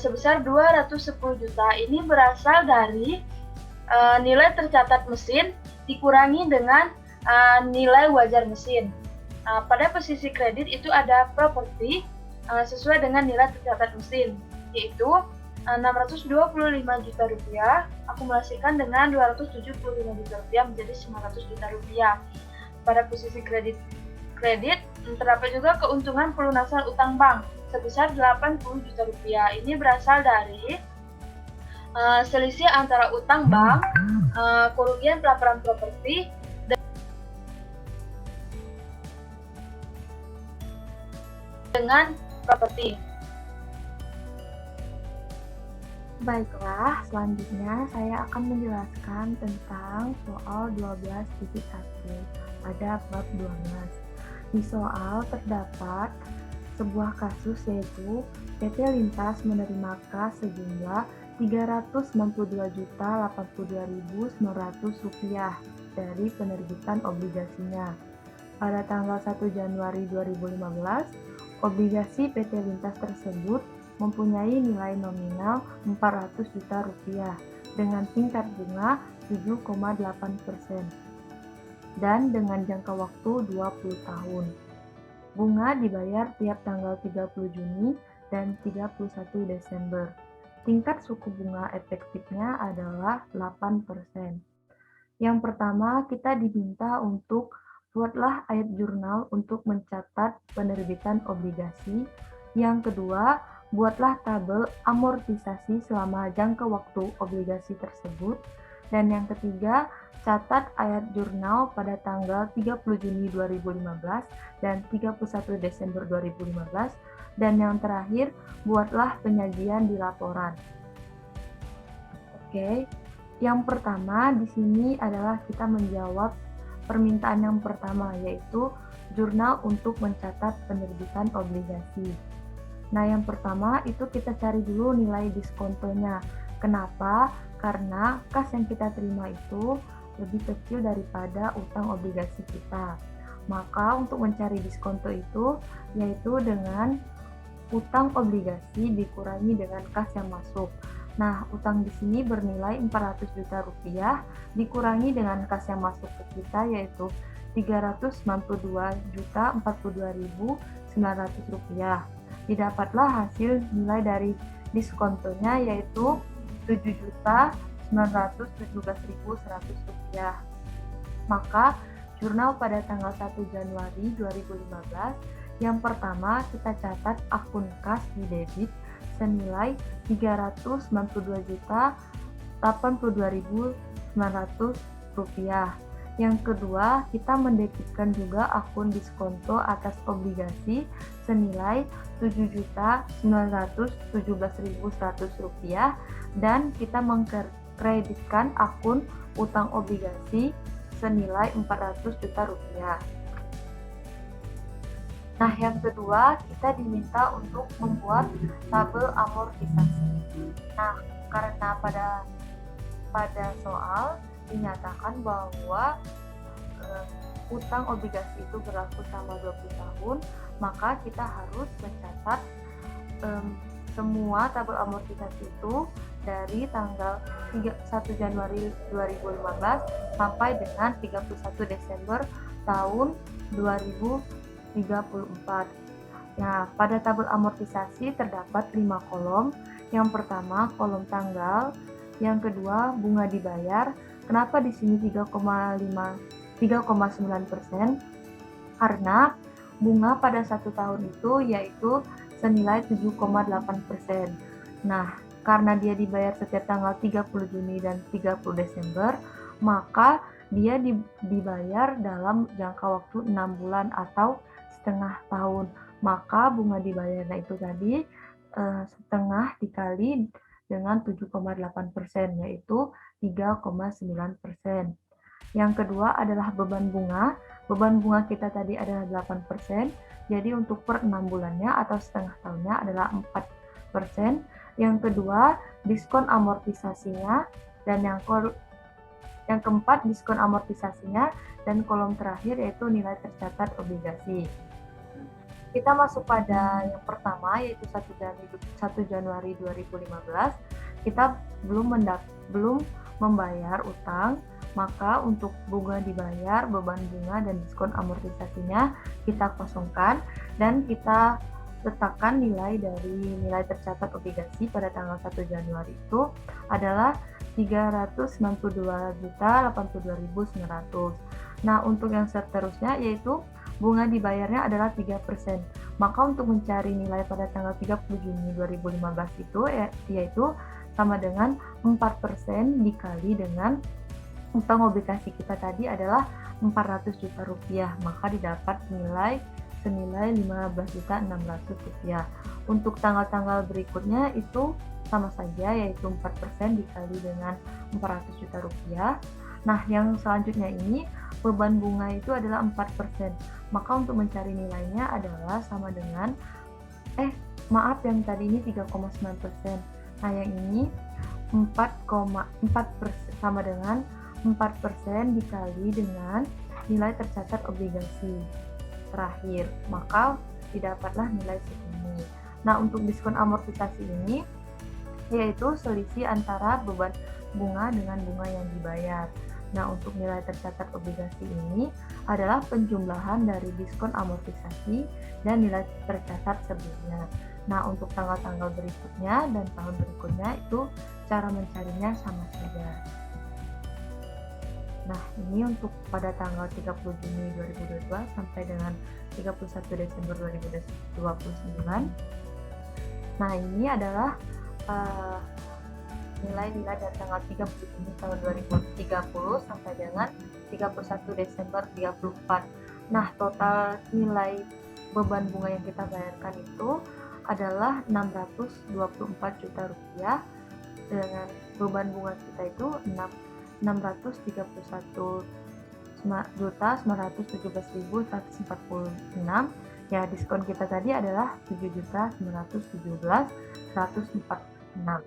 sebesar 210 juta. Ini berasal dari nilai tercatat mesin dikurangi dengan nilai wajar mesin. Pada posisi kredit itu ada properti sesuai dengan nilai tercatat mesin, yaitu 625 juta rupiah, akumulasikan dengan 275 juta rupiah menjadi 900 juta rupiah. Pada posisi kredit terdapat juga keuntungan pelunasan utang bank sebesar 80 juta rupiah. Ini berasal dari selisih antara utang bank, kerugian pelaporan properti, dengan properti. Baiklah, selanjutnya saya akan menjelaskan tentang soal 12.1 pada bab 12. Di soal terdapat sebuah kasus yaitu PT Lintas menerima kas sejumlah Rp392.082.900 dari penerbitan obligasinya. Pada tanggal 1 Januari 2015, obligasi PT Lintas tersebut mempunyai nilai nominal 400 juta rupiah dengan tingkat bunga 7,8% dan dengan jangka waktu 20 tahun. Bunga dibayar tiap tanggal 30 Juni dan 31 Desember. Tingkat suku bunga efektifnya adalah 8%. Yang pertama, kita diminta untuk buatlah ayat jurnal untuk mencatat penerbitan obligasi. Yang kedua, buatlah tabel amortisasi selama jangka waktu obligasi tersebut. Dan yang ketiga, catat ayat jurnal pada tanggal 30 Juni 2015 dan 31 Desember 2015. Dan yang terakhir, buatlah penyajian di laporan. Oke, yang pertama di sini adalah kita menjawab permintaan yang pertama, yaitu jurnal untuk mencatat penerbitan obligasi. Nah, yang pertama itu kita cari dulu nilai diskontonya. Kenapa? Karena kas yang kita terima itu lebih kecil daripada utang obligasi kita. Maka untuk mencari diskonto itu yaitu dengan utang obligasi dikurangi dengan kas yang masuk. Nah, utang di sini bernilai 400 juta rupiah dikurangi dengan kas yang masuk ke kita yaitu 392.042.900 rupiah. Didapatlah hasil nilai dari diskontonya yaitu 7.917.100 rupiah. Maka jurnal pada tanggal 1 Januari 2015 yang pertama kita catat akun kas di debit senilai 392.082.900 rupiah. Yang kedua, kita mendebitkan juga akun diskonto atas obligasi senilai 7.917.100 rupiah dan kita mengkreditkan akun utang obligasi senilai 400 juta rupiah. Nah, yang kedua, kita diminta untuk membuat tabel amortisasi. Nah, karena pada soal dinyatakan bahwa utang obligasi itu berlaku selama 20 tahun, maka kita harus mencatat semua tabel amortisasi itu dari tanggal 1 Januari 2015 sampai dengan 31 Desember tahun 2034. Nah, pada tabel amortisasi terdapat 5 kolom. Yang pertama, kolom tanggal. Yang kedua, bunga dibayar. Kenapa di sini 3,9%? Karena bunga pada 1 tahun itu yaitu senilai 7,8%. Nah, karena dia dibayar setiap tanggal 30 Juni dan 30 Desember, maka dia dibayar dalam jangka waktu 6 bulan atau setengah tahun. Maka bunga dibayarnya itu tadi setengah dikali dengan 7,8%, yaitu 3,9%. Yang kedua adalah beban bunga. Beban bunga kita tadi adalah 8%, jadi untuk per 6 bulannya atau setengah tahunnya adalah 4%. Yang kedua, diskon amortisasinya, dan yang keempat, diskon amortisasinya, dan kolom terakhir yaitu nilai tercatat obligasi. Kita masuk pada yang pertama, yaitu 1 Januari 2015. Kita belum membayar utang, maka untuk bunga dibayar, beban bunga, dan diskon amortisasinya kita kosongkan, dan kita letakkan nilai dari nilai tercatat obligasi pada tanggal 1 Januari itu adalah 392.082.900. Nah, untuk yang seterusnya yaitu bunga dibayarnya adalah 3%. Maka untuk mencari nilai pada tanggal 30 Juni 2015 itu yaitu sama dengan 4% dikali dengan utang obligasi kita tadi adalah 400 juta rupiah, maka didapat nilai senilai 15.600 rupiah. Untuk tanggal-tanggal berikutnya itu sama saja, yaitu 4% dikali dengan 400 juta rupiah. Nah, yang selanjutnya ini beban bunga itu adalah 4%. Maka untuk mencari nilainya adalah sama dengan yang tadi ini 3,9%. Nah, yang ini 4,4% sama dengan 4% dikali dengan nilai tercatat obligasi terakhir, maka didapatlah nilai segini. Nah, untuk diskon amortisasi ini yaitu selisih antara beban bunga dengan bunga yang dibayar. Nah, untuk nilai tercatat obligasi ini adalah penjumlahan dari diskon amortisasi dan nilai tercatat sebelumnya. Nah, untuk tanggal-tanggal berikutnya dan tahun berikutnya itu cara mencarinya sama saja. Nah, ini untuk pada tanggal 30 Juni 2022 sampai dengan 31 Desember 2029. Nah, ini adalah nilai-nilai dari tanggal 30 Juni tahun 2030 sampai dengan 31 Desember 2034. Nah, total nilai beban bunga yang kita bayarkan itu adalah 624 juta rupiah, dengan beban bunga kita itu 631.917.146. Ya, diskon kita tadi adalah 7.917.146.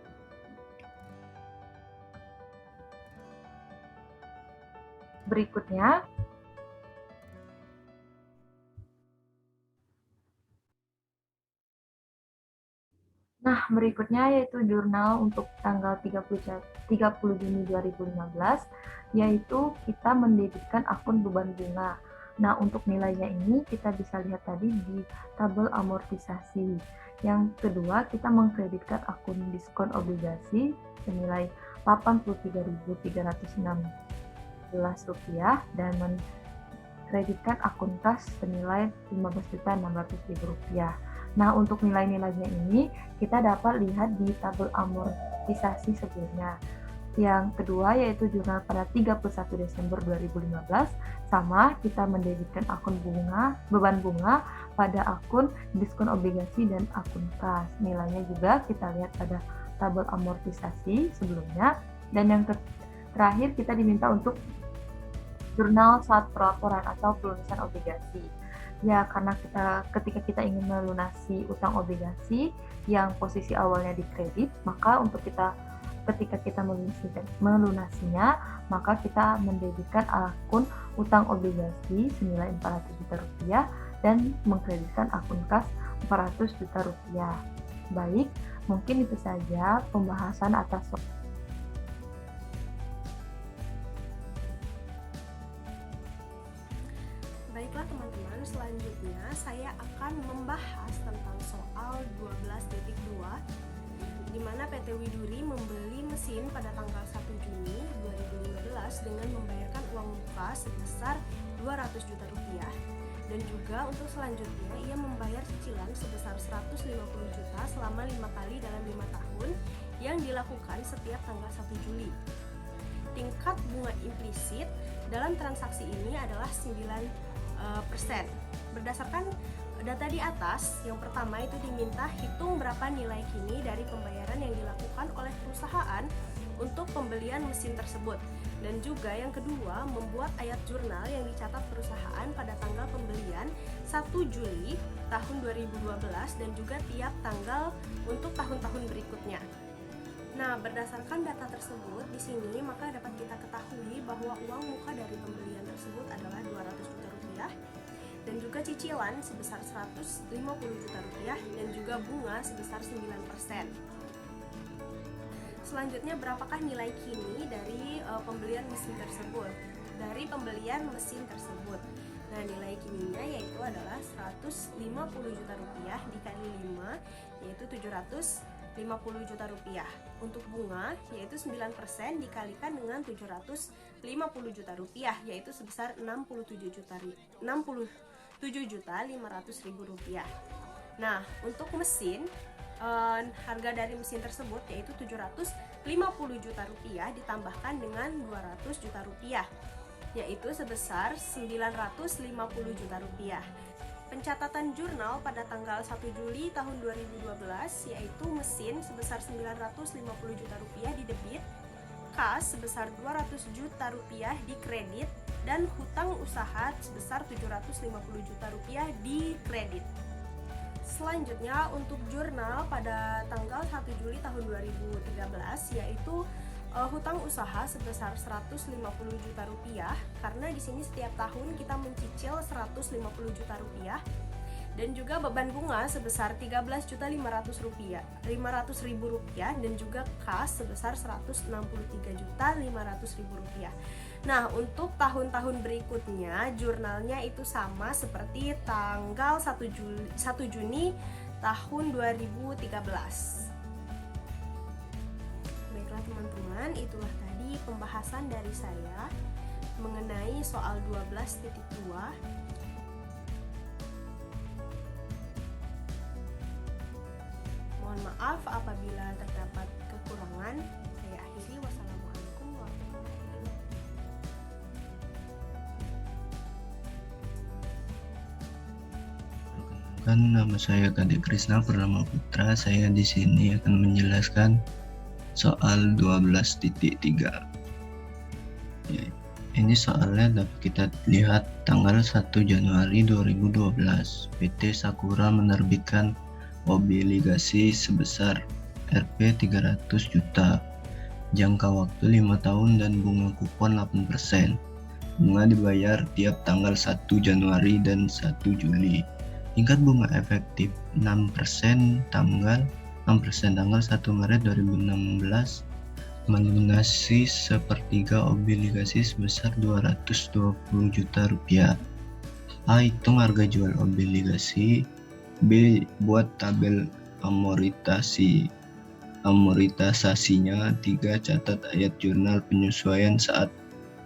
Berikutnya yaitu jurnal untuk tanggal 30 Juni 2015, yaitu kita mendebitkan akun beban bunga. Nah, untuk nilainya ini kita bisa lihat tadi di tabel amortisasi. Yang kedua, kita mengkreditkan akun diskon obligasi senilai Rp83.316 dan mengkreditkan akun kas senilai Rp15.600.000. Nah, untuk nilai-nilainya ini kita dapat lihat di tabel amortisasi sebelumnya. Yang kedua yaitu jurnal pada 31 Desember 2015, sama kita mendebitkan akun beban bunga pada akun diskon obligasi dan akun kas. Nilainya juga kita lihat pada tabel amortisasi sebelumnya. Dan yang terakhir kita diminta untuk jurnal saat pelaporan atau pelunasan obligasi. Ya, karena ketika kita ingin melunasi utang obligasi yang posisi awalnya dikredit, maka ketika kita melunasinya, maka kita mendebitkan akun utang obligasi senilai 400 juta rupiah dan mengkreditkan akun kas 400 juta rupiah. Baik, mungkin itu saja pembahasan atas Baiklah teman-teman, selanjutnya saya akan membahas tentang soal 12.2 di mana PT Widuri membeli mesin pada tanggal 1 Juni 2015 dengan membayarkan uang muka sebesar 200 juta rupiah. Dan juga untuk selanjutnya ia membayar cicilan sebesar 150 juta selama 5 kali dalam 5 tahun yang dilakukan setiap tanggal 1 Juli. Tingkat bunga implisit dalam transaksi ini adalah 9%. Berdasarkan data di atas, yang pertama itu diminta hitung berapa nilai kini dari pembayaran yang dilakukan oleh perusahaan untuk pembelian mesin tersebut. Dan juga yang kedua, membuat ayat jurnal yang dicatat perusahaan pada tanggal pembelian 1 Juli tahun 2012 dan juga tiap tanggal untuk tahun-tahun berikutnya. Nah, berdasarkan data tersebut di sini maka dapat kita ketahui bahwa uang muka dari pembelian tersebut adalah 200 juta rupiah dan juga cicilan sebesar 150 juta rupiah dan juga bunga sebesar 9%. Selanjutnya, berapakah nilai kini dari pembelian mesin tersebut? Dari pembelian mesin tersebut. Nah, nilai kininya yaitu adalah 150 juta rupiah dikali 5 yaitu 750 juta rupiah. Untuk bunga yaitu 9% dikalikan dengan 750 juta rupiah yaitu sebesar 67 juta 500.000 rupiah. Nah, untuk mesin harga dari mesin tersebut yaitu 750 juta rupiah ditambahkan dengan 200 juta rupiah yaitu sebesar 950 juta rupiah. Pencatatan jurnal pada tanggal 1 Juli tahun 2012 yaitu mesin sebesar 950 juta rupiah di debit, kas sebesar 200 juta rupiah di kredit, dan hutang usaha sebesar 750 juta rupiah di kredit. Selanjutnya untuk jurnal pada tanggal 1 Juli tahun 2013 yaitu hutang usaha sebesar 150 juta rupiah karena di sini setiap tahun kita mencicil 150 juta rupiah dan juga beban bunga sebesar 13.500.000 rupiah dan juga kas sebesar 163.500.000 rupiah. Nah, untuk tahun-tahun berikutnya jurnalnya itu sama seperti tanggal 1 Juni tahun 2013. Baiklah teman-teman, itulah tadi pembahasan dari saya mengenai soal 12.2. Mohon maaf apabila terdapat kekurangan. Saya akhiri. Wassalamualaikum warahmatullahi wabarakatuh. Kan nama saya Kadek Krisna Purnama Putra. Saya di sini akan menjelaskan soal 12.3. Ya, ini soalnya dapat kita lihat tanggal 1 Januari 2012 PT Sakura menerbitkan obligasi sebesar Rp 300 juta, jangka waktu 5 tahun dan bunga kupon 8%. Bunga dibayar tiap tanggal 1 Januari dan 1 Juli. Tingkat bunga efektif 6% tanggal 1 Maret 2016 melunasi sepertiga obligasi sebesar 220 juta rupiah. A. Hitung harga jual obligasi. B. Buat tabel amortisasinya. 3. Catat ayat jurnal penyesuaian saat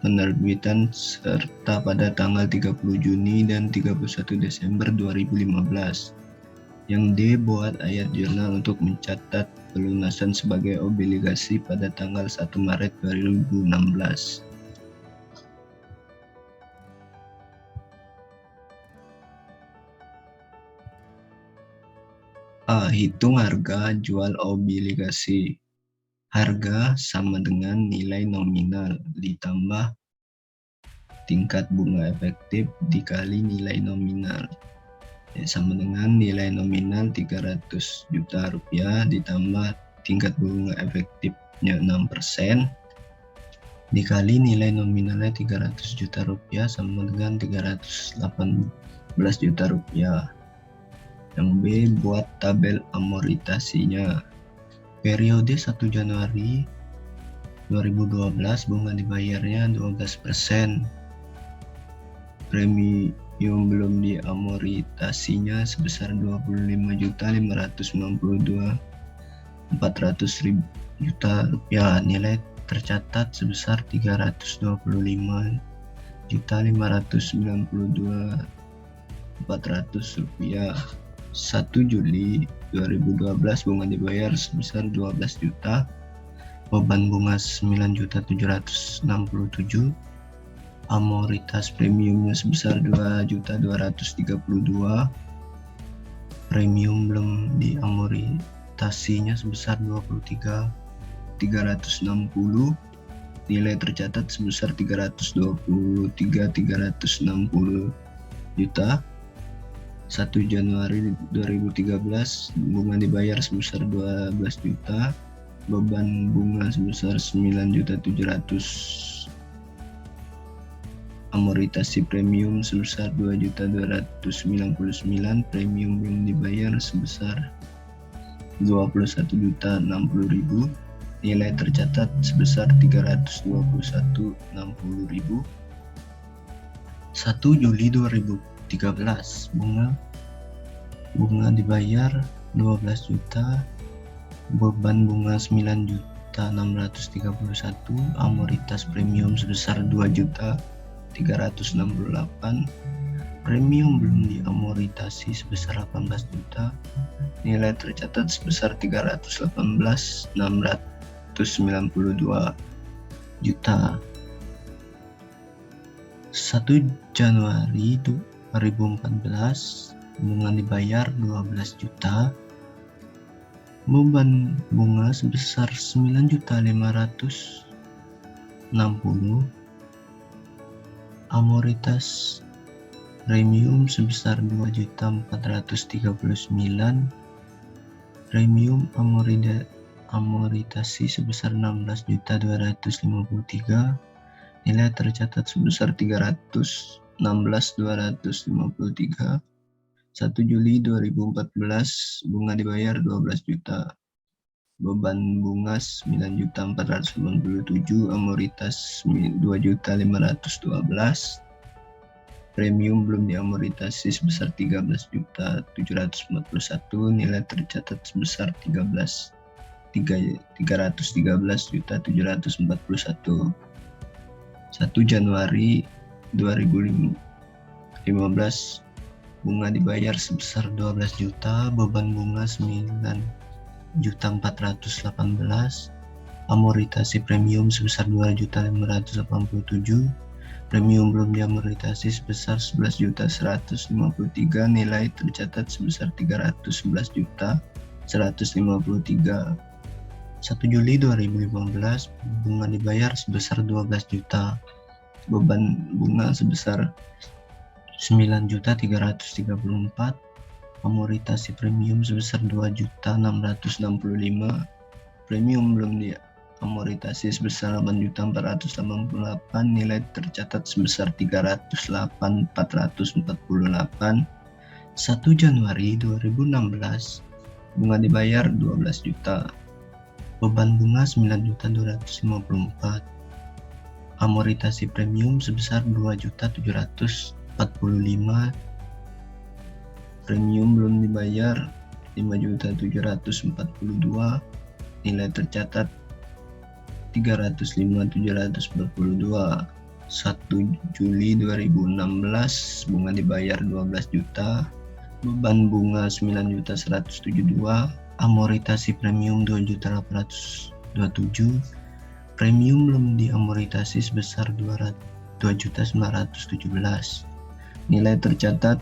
penerbitan serta pada tanggal 30 Juni dan 31 Desember 2015. Yang D. Buat ayat jurnal untuk mencatat pelunasan sebagai obligasi pada tanggal 1 Maret 2016. A. Hitung harga jual obligasi. Harga sama dengan nilai nominal ditambah tingkat bunga efektif dikali nilai nominal. Sama dengan nilai nominal 300 juta rupiah ditambah tingkat bunga efektifnya 6% dikali nilai nominalnya 300 juta rupiah sama dengan 318 juta rupiah. Yang B, buat tabel amortisasinya. Periode 1 Januari 2012 bunga dibayarnya 12%. Premium belum diamortisasinya sebesar 25.592.400 juta rupiah. Nilai tercatat sebesar 325.592.400 rupiah. 1 Juli 2012 bunga dibayar sebesar 12 juta, beban bunga 9.767, amoritas premiumnya sebesar 2.232, premium belum diamortisasinya sebesar 23.360, nilai tercatat sebesar 323.360 juta. 1 Januari 2013 bunga dibayar sebesar 12 juta, beban bunga sebesar 9.700, amortisasi premium sebesar 2.299, premium belum dibayar sebesar 21.060.000, nilai tercatat sebesar 321.060.000. 1 Juli 2013 bunga dibayar 12 juta, beban bunga 9.631, amoritas premium sebesar 2.368, premium belum diamortisasi sebesar 18 juta, nilai tercatat sebesar 318.692 juta. 1 Januari 2014 bunga dibayar 12 juta, beban bunga sebesar 9.560, amoritas premium sebesar 2.439, premium amortisasi sebesar 16.253, nilai tercatat sebesar 316.253. 1 Juli 2014 bunga dibayar 12 juta, beban bunga 9.487, amoritas 2.512, premium belum diamortisasi sebesar 13.741, nilai tercatat sebesar 313.741. 1 Januari 2015 bunga dibayar sebesar 12 juta, beban bunga 9.418, amortisasi premium sebesar 2.587, premium belum diamortisasi sebesar 11.153, nilai tercatat sebesar 311.153. 1 Juli 2015 bunga dibayar sebesar 12 juta, beban bunga sebesar 9.334, amortisasi premium sebesar 2.665, premium belum diamortisasi sebesar 8.488, nilai tercatat sebesar 308.448. 1 Januari 2016 bunga dibayar 12 juta, beban bunga 9.254, amortisasi premium sebesar 2.745, premium belum dibayar 5.742, nilai tercatat 305.742. 1 Juli 2016 bunga dibayar 12 juta, beban bunga 9.172, amortisasi premium 2.827, premium belum diamortisasi sebesar 2.917, nilai tercatat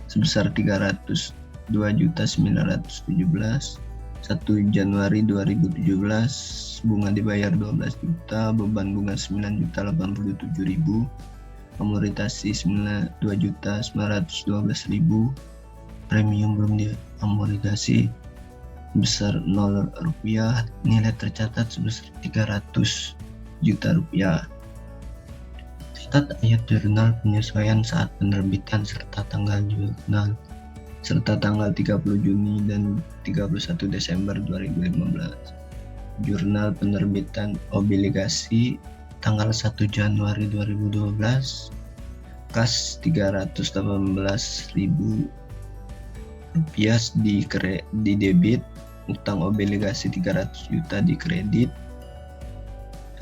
sebesar 302.917. 1 Januari 2017 bunga dibayar 12 juta, beban bunga 9.087.000, amortisasi 2.912.000, premium belum diamortisasi sebesar 0 rupiah, nilai tercatat sebesar 300 juta rupiah. Catat ayat jurnal penyesuaian saat penerbitan serta tanggal jurnal. serta tanggal 30 Juni dan 31 Desember 2015. Jurnal penerbitan obligasi tanggal 1 Januari 2012, kas 318.000 rupiah di debit, utang obligasi 300 juta di kredit,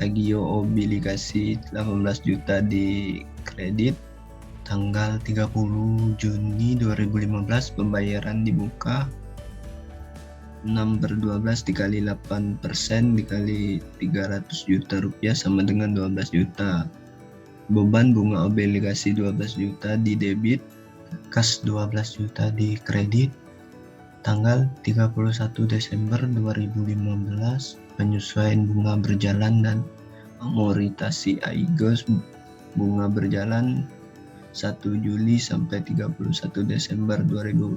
agio obligasi 18 juta di kredit. Tanggal 30 Juni 2015 pembayaran dibuka 6/12 dikali 8% dikali 300 juta rupiah sama dengan 12 juta. Beban bunga obligasi 12 juta di debit, kas 12 juta di kredit. Tanggal 31 Desember 2015 penyesuaian bunga berjalan dan amortisasi AIGOS bunga berjalan 1 Juli sampai 31 Desember 2015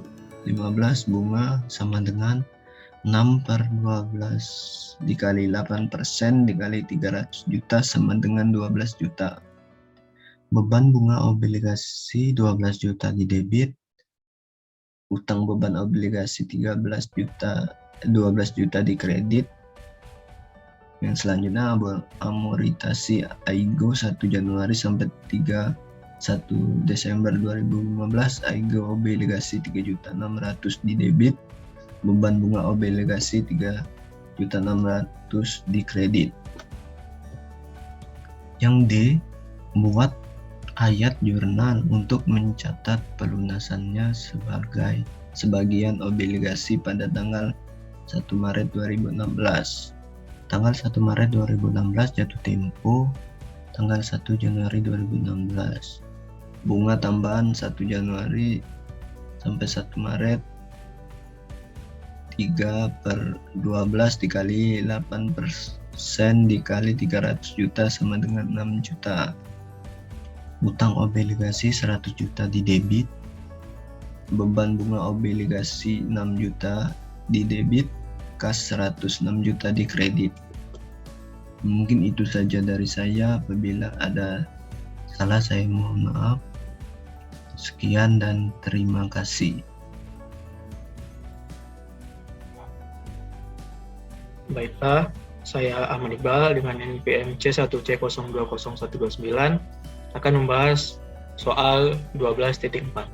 bunga sama dengan 6/12 dikali 8% dikali 300 juta sama dengan 12 juta. Beban bunga obligasi 12 juta di debit, utang beban obligasi 12 juta di kredit. Yang selanjutnya amortisasi AIGO 1 Januari sampai 31 Desember 2015, AIGO obligasi 3.600.000 di debit, beban bunga obligasi 3.600.000 di kredit. Yang D, buat ayat jurnal untuk mencatat pelunasannya sebagian obligasi pada tanggal 1 Maret 2016. Tanggal 1 Maret 2016 jatuh tempo, tanggal 1 Januari 2016. Bunga tambahan 1 Januari sampai 1 Maret 3/12 dikali 8% dikali 300 juta sama dengan 6 juta. Utang obligasi 100 juta di debit, beban bunga obligasi 6 juta di debit, kas 106 juta di kredit. Mungkin itu saja dari saya. Apabila ada salah saya mohon maaf. Sekian dan terima kasih. Baiklah, saya Ahmad Iqbal dengan NPM C1C020129 akan membahas soal 12.4.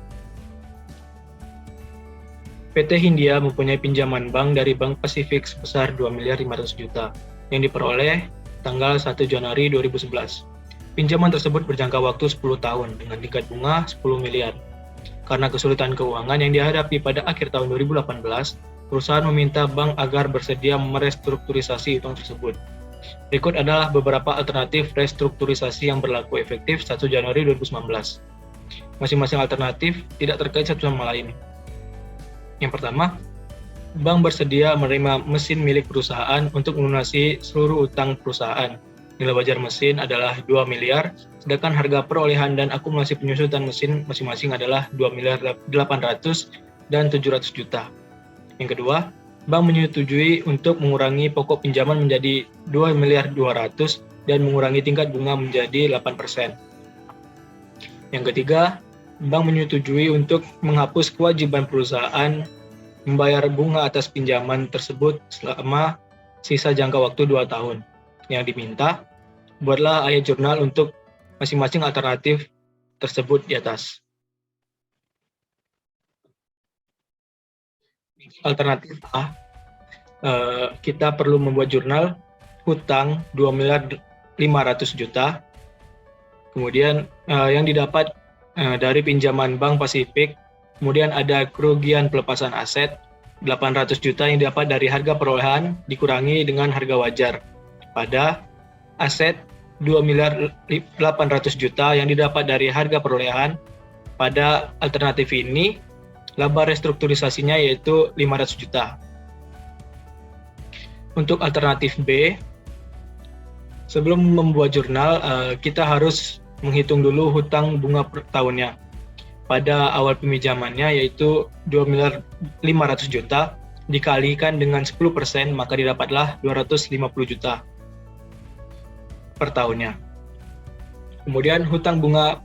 PT Hindia mempunyai pinjaman bank dari Bank Pasifik sebesar 2.500 juta yang diperoleh tanggal 1 Januari 2011. Pinjaman tersebut berjangka waktu 10 tahun dengan tingkat bunga 10 miliar. Karena kesulitan keuangan yang dihadapi pada akhir tahun 2018, perusahaan meminta bank agar bersedia merestrukturisasi utang tersebut. Berikut adalah beberapa alternatif restrukturisasi yang berlaku efektif 1 Januari 2019. Masing-masing alternatif tidak terkait satu sama lain. Yang pertama, bank bersedia menerima mesin milik perusahaan untuk melunasi seluruh utang perusahaan. Nilai wajar mesin adalah 2 miliar, sedangkan harga perolehan dan akumulasi penyusutan mesin masing-masing adalah 2.800.000 dan 700 juta. Yang kedua, bank menyetujui untuk mengurangi pokok pinjaman menjadi 2.200.000 dan mengurangi tingkat bunga menjadi 8%. Yang ketiga, bank menyetujui untuk menghapus kewajiban perusahaan membayar bunga atas pinjaman tersebut selama sisa jangka waktu 2 tahun. Yang diminta, buatlah ayat jurnal untuk masing-masing alternatif tersebut di atas. Alternatif A, kita perlu membuat jurnal hutang 2.500.000 juta, kemudian yang didapat dari pinjaman Bank Pasifik, kemudian ada kerugian pelepasan aset 800 juta yang didapat dari harga perolehan dikurangi dengan harga wajar. Pada aset 2.800.000 juta yang didapat dari harga perolehan, pada alternatif ini laba restrukturisasinya yaitu 500 juta. Untuk alternatif B, sebelum membuat jurnal, kita harus menghitung dulu hutang bunga per tahunnya. Pada awal peminjamannya yaitu 2.500.000 juta dikalikan dengan 10%, maka didapatlah 250 juta per tahunnya. Kemudian hutang bunga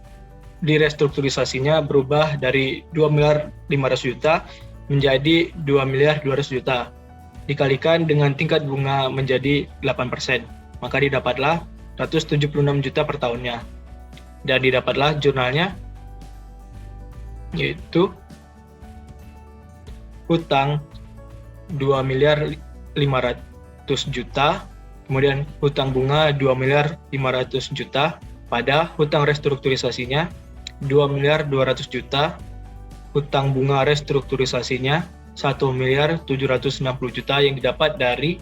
direstrukturisasinya berubah dari 2 miliar 500 juta menjadi 2 miliar 200 juta. Dikalikan dengan tingkat bunga menjadi 8%, maka didapatlah 176 juta per tahunnya. Dan didapatlah jurnalnya, yaitu hutang 2 miliar 500 juta, kemudian hutang bunga 2 miliar 500 juta, pada hutang restrukturisasinya 2 miliar 200 juta, hutang bunga restrukturisasinya 1 miliar 760 juta yang didapat dari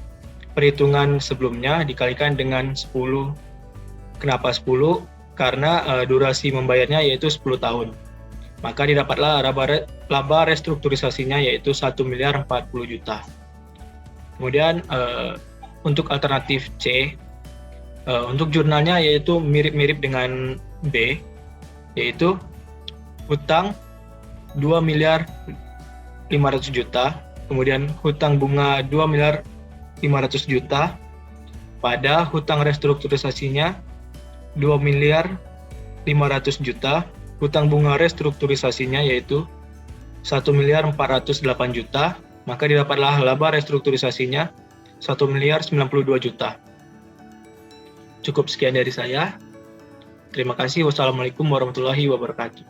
perhitungan sebelumnya dikalikan dengan 10. Kenapa 10? Karena durasi membayarnya yaitu 10 tahun. Maka didapatlah laba restrukturisasinya yaitu 1 miliar 40 juta. Kemudian untuk alternatif C, untuk jurnalnya yaitu mirip-mirip dengan B, yaitu hutang 2 miliar 500 juta, kemudian hutang bunga 2 miliar 500 juta, pada hutang restrukturisasinya 2 miliar 500 juta, hutang bunga restrukturisasinya yaitu 1 miliar 408 juta, maka didapatlah laba restrukturisasinya 1 miliar 92 juta. Cukup sekian dari saya. Terima kasih. Wassalamualaikum warahmatullahi wabarakatuh.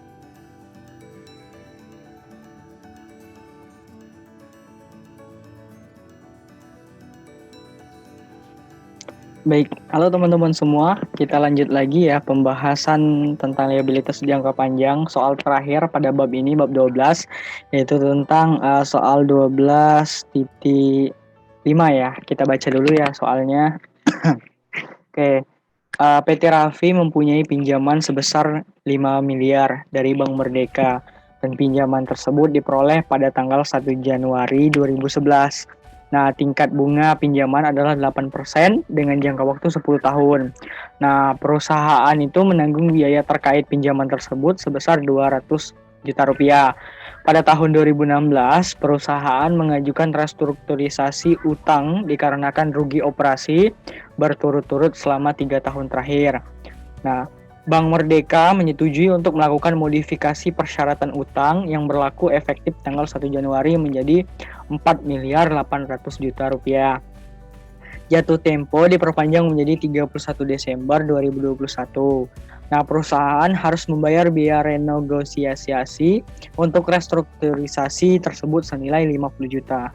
Baik, halo teman-teman semua. Kita lanjut lagi ya pembahasan tentang liabilitas jangka panjang. Soal terakhir pada bab ini, bab 12, yaitu tentang soal 12.5 ya. Kita baca dulu ya soalnya. Oke. PT Raffi mempunyai pinjaman sebesar 5 miliar dari Bank Merdeka dan pinjaman tersebut diperoleh pada tanggal 1 Januari 2011. Nah, tingkat bunga pinjaman adalah 8% dengan jangka waktu 10 tahun. Nah, perusahaan itu menanggung biaya terkait pinjaman tersebut sebesar 200 juta rupiah. Pada tahun 2016, perusahaan mengajukan restrukturisasi utang dikarenakan rugi operasi berturut-turut selama 3 tahun terakhir. Nah, Bank Merdeka menyetujui untuk melakukan modifikasi persyaratan utang yang berlaku efektif tanggal 1 Januari menjadi 4 miliar 800 juta rupiah. Jatuh tempo diperpanjang menjadi 31 Desember 2021. Nah, perusahaan harus membayar biaya renegosiasi untuk restrukturisasi tersebut senilai 50 juta.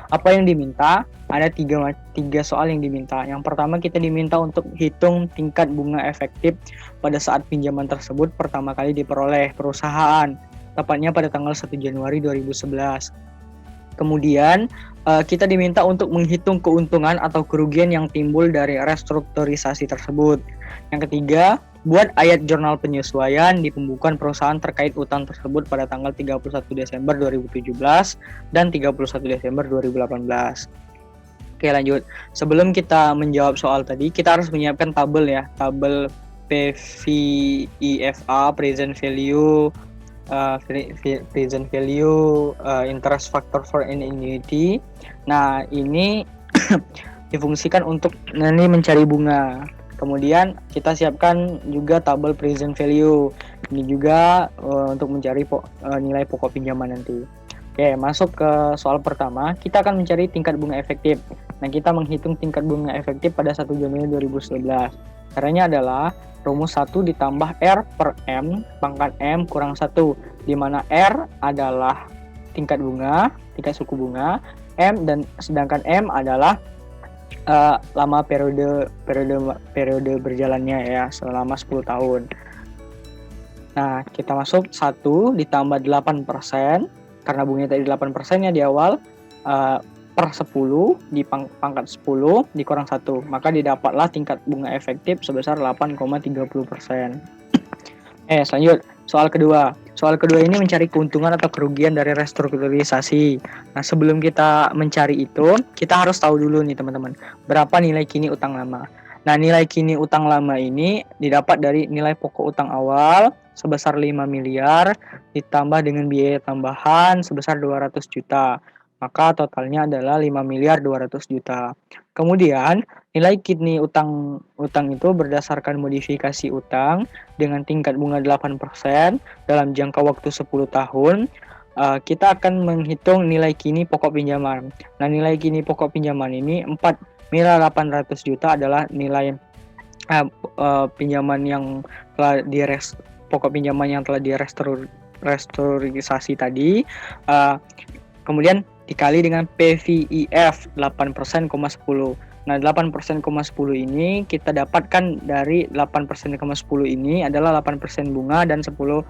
Apa yang diminta? Ada tiga soal yang diminta. Yang pertama, kita diminta untuk hitung tingkat bunga efektif pada saat pinjaman tersebut pertama kali diperoleh perusahaan, tepatnya pada tanggal 1 Januari 2011. Kemudian, kita diminta untuk menghitung keuntungan atau kerugian yang timbul dari restrukturisasi tersebut. Yang ketiga, buat ayat jurnal penyesuaian di pembukuan perusahaan terkait utang tersebut pada tanggal 31 Desember 2017 dan 31 Desember 2018. Oke, lanjut. Sebelum kita menjawab soal tadi, kita harus menyiapkan tabel ya. Tabel PVIFA, present value, interest factor for an annuity. Nah, ini difungsikan untuk nanti mencari bunga. Kemudian kita siapkan juga tabel present value. Ini juga untuk mencari nilai pokok pinjaman nanti. Oke, masuk ke soal pertama. Kita akan mencari tingkat bunga efektif. Nah, kita menghitung tingkat bunga efektif pada 1 Januari 2011. Caranya adalah rumus 1 ditambah R per M pangkat M kurang 1, di mana R adalah tingkat bunga, tingkat suku bunga, sedangkan M adalah lama periode berjalannya ya, selama 10 tahun. Nah, kita masuk 1 ditambah 8%, karena bunganya tadi 8% ya di awal, per 10 di pangkat 10 dikurang 1, maka didapatlah tingkat bunga efektif sebesar 8,30%. Selanjut, soal kedua. Soal kedua ini mencari keuntungan atau kerugian dari restrukturisasi. Nah, sebelum kita mencari itu, kita harus tahu dulu nih teman-teman, berapa nilai kini utang lama. Nah, nilai kini utang lama ini didapat dari nilai pokok utang awal sebesar 5 miliar ditambah dengan biaya tambahan sebesar 200 juta. Maka totalnya adalah 5 miliar 200 juta. Kemudian, nilai kini utang itu berdasarkan modifikasi utang dengan tingkat bunga 8% dalam jangka waktu 10 tahun. Kita akan menghitung nilai kini pokok pinjaman. Nah, nilai kini pokok pinjaman ini 4.800.000.000 adalah nilai pinjaman yang telah pokok pinjaman yang telah direstrukturisasi tadi. Kemudian dikali dengan PVIF 8%,10. Nah, 8%,10 ini kita dapatkan dari 8%,10 ini adalah 8% bunga dan 10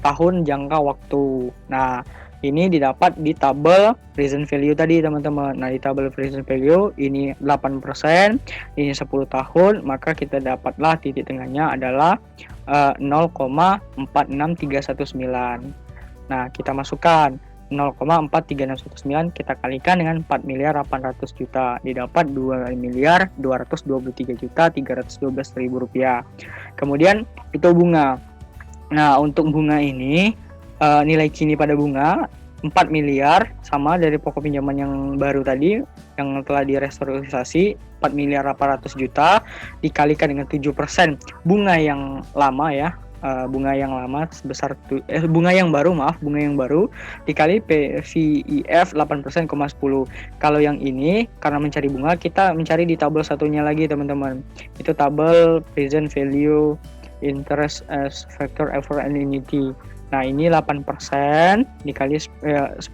tahun jangka waktu. Nah, ini didapat di tabel present value tadi, teman-teman. Nah, di tabel present value ini 8%, ini 10 tahun, maka kita dapatlah titik tengahnya adalah 0,46319. Nah, kita masukkan 0,43619 kita kalikan dengan 4.800.000.000, didapat 2.223.312.000 rupiah. Kemudian itu bunga. Nah, untuk bunga ini nilai kini pada bunga 4 miliar sama dari pokok pinjaman yang baru tadi yang telah direstrukturisasi 4.800.000.000 dikalikan dengan 7% bunga yang lama ya. Bunga yang lama sebesar bunga yang baru dikali PVIF 8%,10. Kalau yang ini karena mencari bunga kita mencari di tabel satunya lagi, teman-teman. Itu tabel present value interest as factor effort and annuity. Nah, ini 8% dikali 10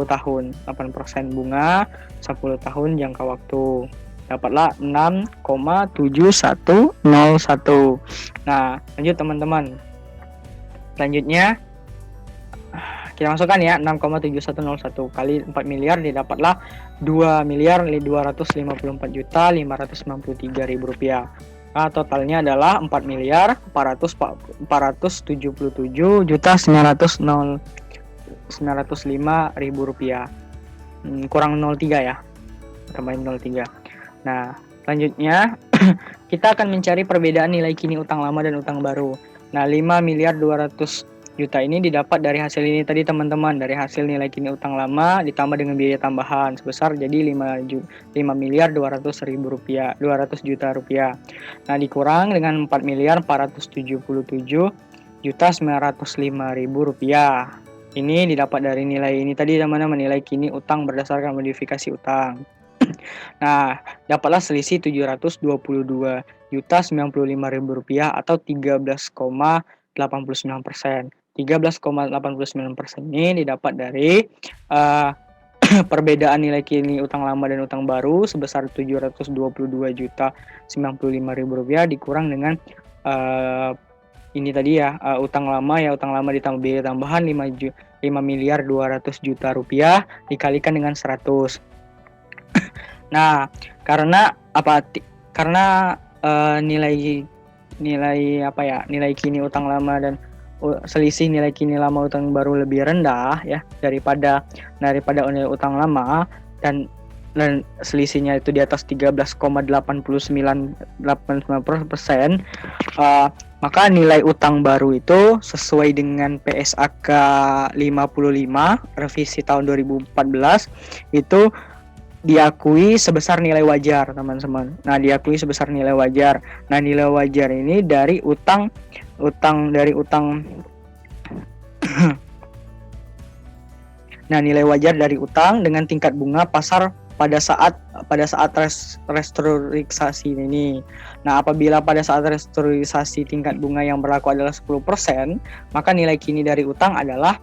tahun, 8% bunga 10 tahun jangka waktu. Dapatlah 6,7101. Nah, lanjut teman-teman. Selanjutnya kita masukkan ya 6,7101 kali 4 miliar didapatlah 2.254.593.000 rupiah. Nah, totalnya adalah 4.477.905.000 rupiah. Kurang 03 ya. Tambahin 03. Nah, selanjutnya kita akan mencari perbedaan nilai kini utang lama dan utang baru. Nah, 5.200.000.000 ini didapat dari hasil ini tadi, teman-teman. Dari hasil nilai kini utang lama ditambah dengan biaya tambahan sebesar jadi 5.200.000.000 rupiah. Nah, dikurang dengan 4.477.905.000 rupiah. Ini didapat dari nilai ini tadi, teman-teman, nilai kini utang berdasarkan modifikasi utang. Nah, dapatlah selisih 722.095.000 rupiah atau 13,89%. 13,89% ini didapat dari perbedaan nilai kini utang lama dan utang baru sebesar 722.095.000 rupiah dikurang dengan ini tadi ya, utang lama ditambah biaya tambahan 5.200.000.000 rupiah dikalikan dengan 100. Nah, karena nilai kini utang lama dan selisih nilai kini lama utang baru lebih rendah ya daripada nilai utang lama dan selisihnya itu di atas 13,89%, maka nilai utang baru itu sesuai dengan PSAK 55 revisi tahun 2014 itu diakui sebesar nilai wajar, teman-teman. Nah, diakui sebesar nilai wajar. Nah, nilai wajar ini dari utang Nah, nilai wajar dari utang dengan tingkat bunga pasar pada saat restrukturisasi ini. Nah, apabila pada saat restrukturisasi tingkat bunga yang berlaku adalah 10%, maka nilai kini dari utang adalah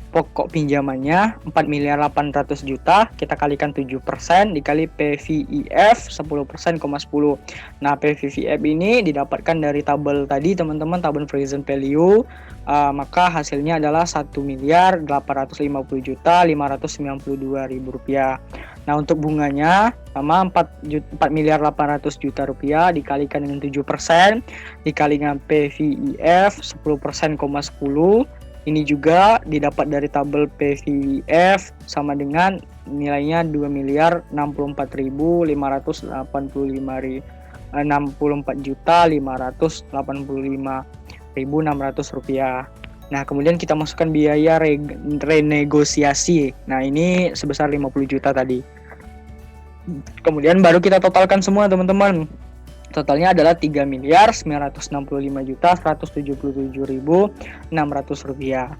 pokok pinjamannya 4.800.000.000 kita kalikan 7% dikali PVIF 10%,10. Nah, PVIF ini didapatkan dari tabel tadi, teman-teman, tabel present value. Maka hasilnya adalah 1.850.592.000 rupiah. Nah, untuk bunganya sama 4.800.000.000 rupiah dikalikan dengan 7% dikali dengan PVIF 10%,10. Ini juga didapat dari tabel PVIF sama dengan nilainya 2.064.585.600 rupiah. Nah, kemudian kita masukkan biaya renegosiasi. Nah, ini sebesar 50 juta tadi. Kemudian baru kita totalkan semua teman-teman. Totalnya adalah 3.965.177.600 rupiah.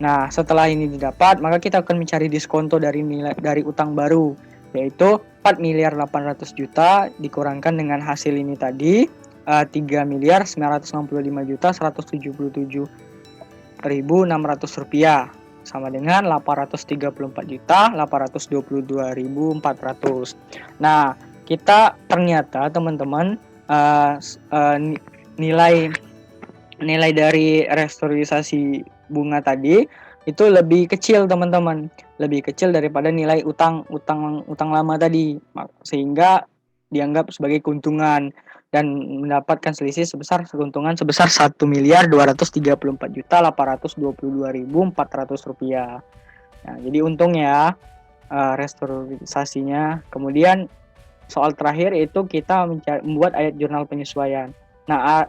Nah, setelah ini didapat, maka kita akan mencari diskonto dari nilai dari utang baru, yaitu 4.800.000.000 dikurangkan dengan hasil ini tadi 3.955.177.600 rupiah, sama dengan 834.822.400. Nah, kita ternyata teman-teman nilai dari restrukturisasi bunga tadi itu lebih kecil teman-teman, lebih kecil daripada nilai utang lama tadi, sehingga dianggap sebagai keuntungan dan mendapatkan selisih keuntungan sebesar 1.234.822.400 rupiah. Nah, jadi untungnya restrukturisasinya. Kemudian soal terakhir itu kita membuat ayat jurnal penyesuaian. Nah,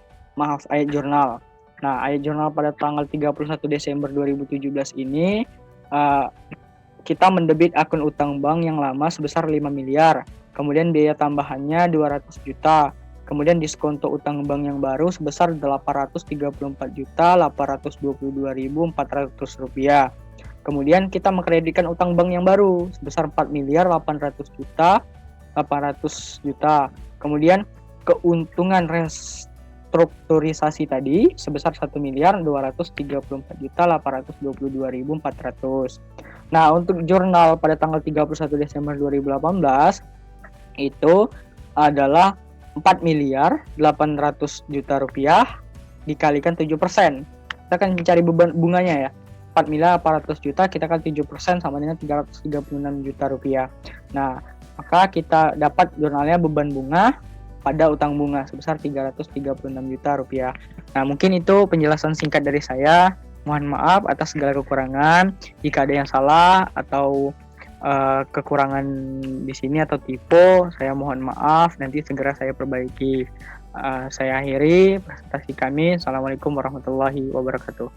ayat jurnal. Nah, ayat jurnal pada tanggal 31 Desember 2017 ini kita mendebit akun utang bank yang lama sebesar 5 miliar. Kemudian biaya tambahannya 200 juta. Kemudian diskonto utang bank yang baru sebesar 834.822.400 rupiah. Kemudian kita mengkreditkan utang bank yang baru sebesar 4.800.800 juta. Kemudian keuntungan restrukturisasi tadi sebesar 1.234.822.400. Nah, untuk jurnal pada tanggal 31 Desember 2018 itu adalah 4.800.000.000 rupiah dikalikan 7%. Kita akan mencari beban bunganya ya. 4.800.000.000 kita kali 7% sama dengan 336 juta rupiah. Nah, maka kita dapat jurnalnya beban bunga pada utang bunga sebesar 336 juta rupiah. Nah, mungkin itu penjelasan singkat dari saya. Mohon maaf atas segala kekurangan. Jika ada yang salah atau kekurangan di sini atau tipe, saya mohon maaf, nanti segera saya perbaiki. Saya akhiri presentasi kami. Assalamualaikum warahmatullahi wabarakatuh.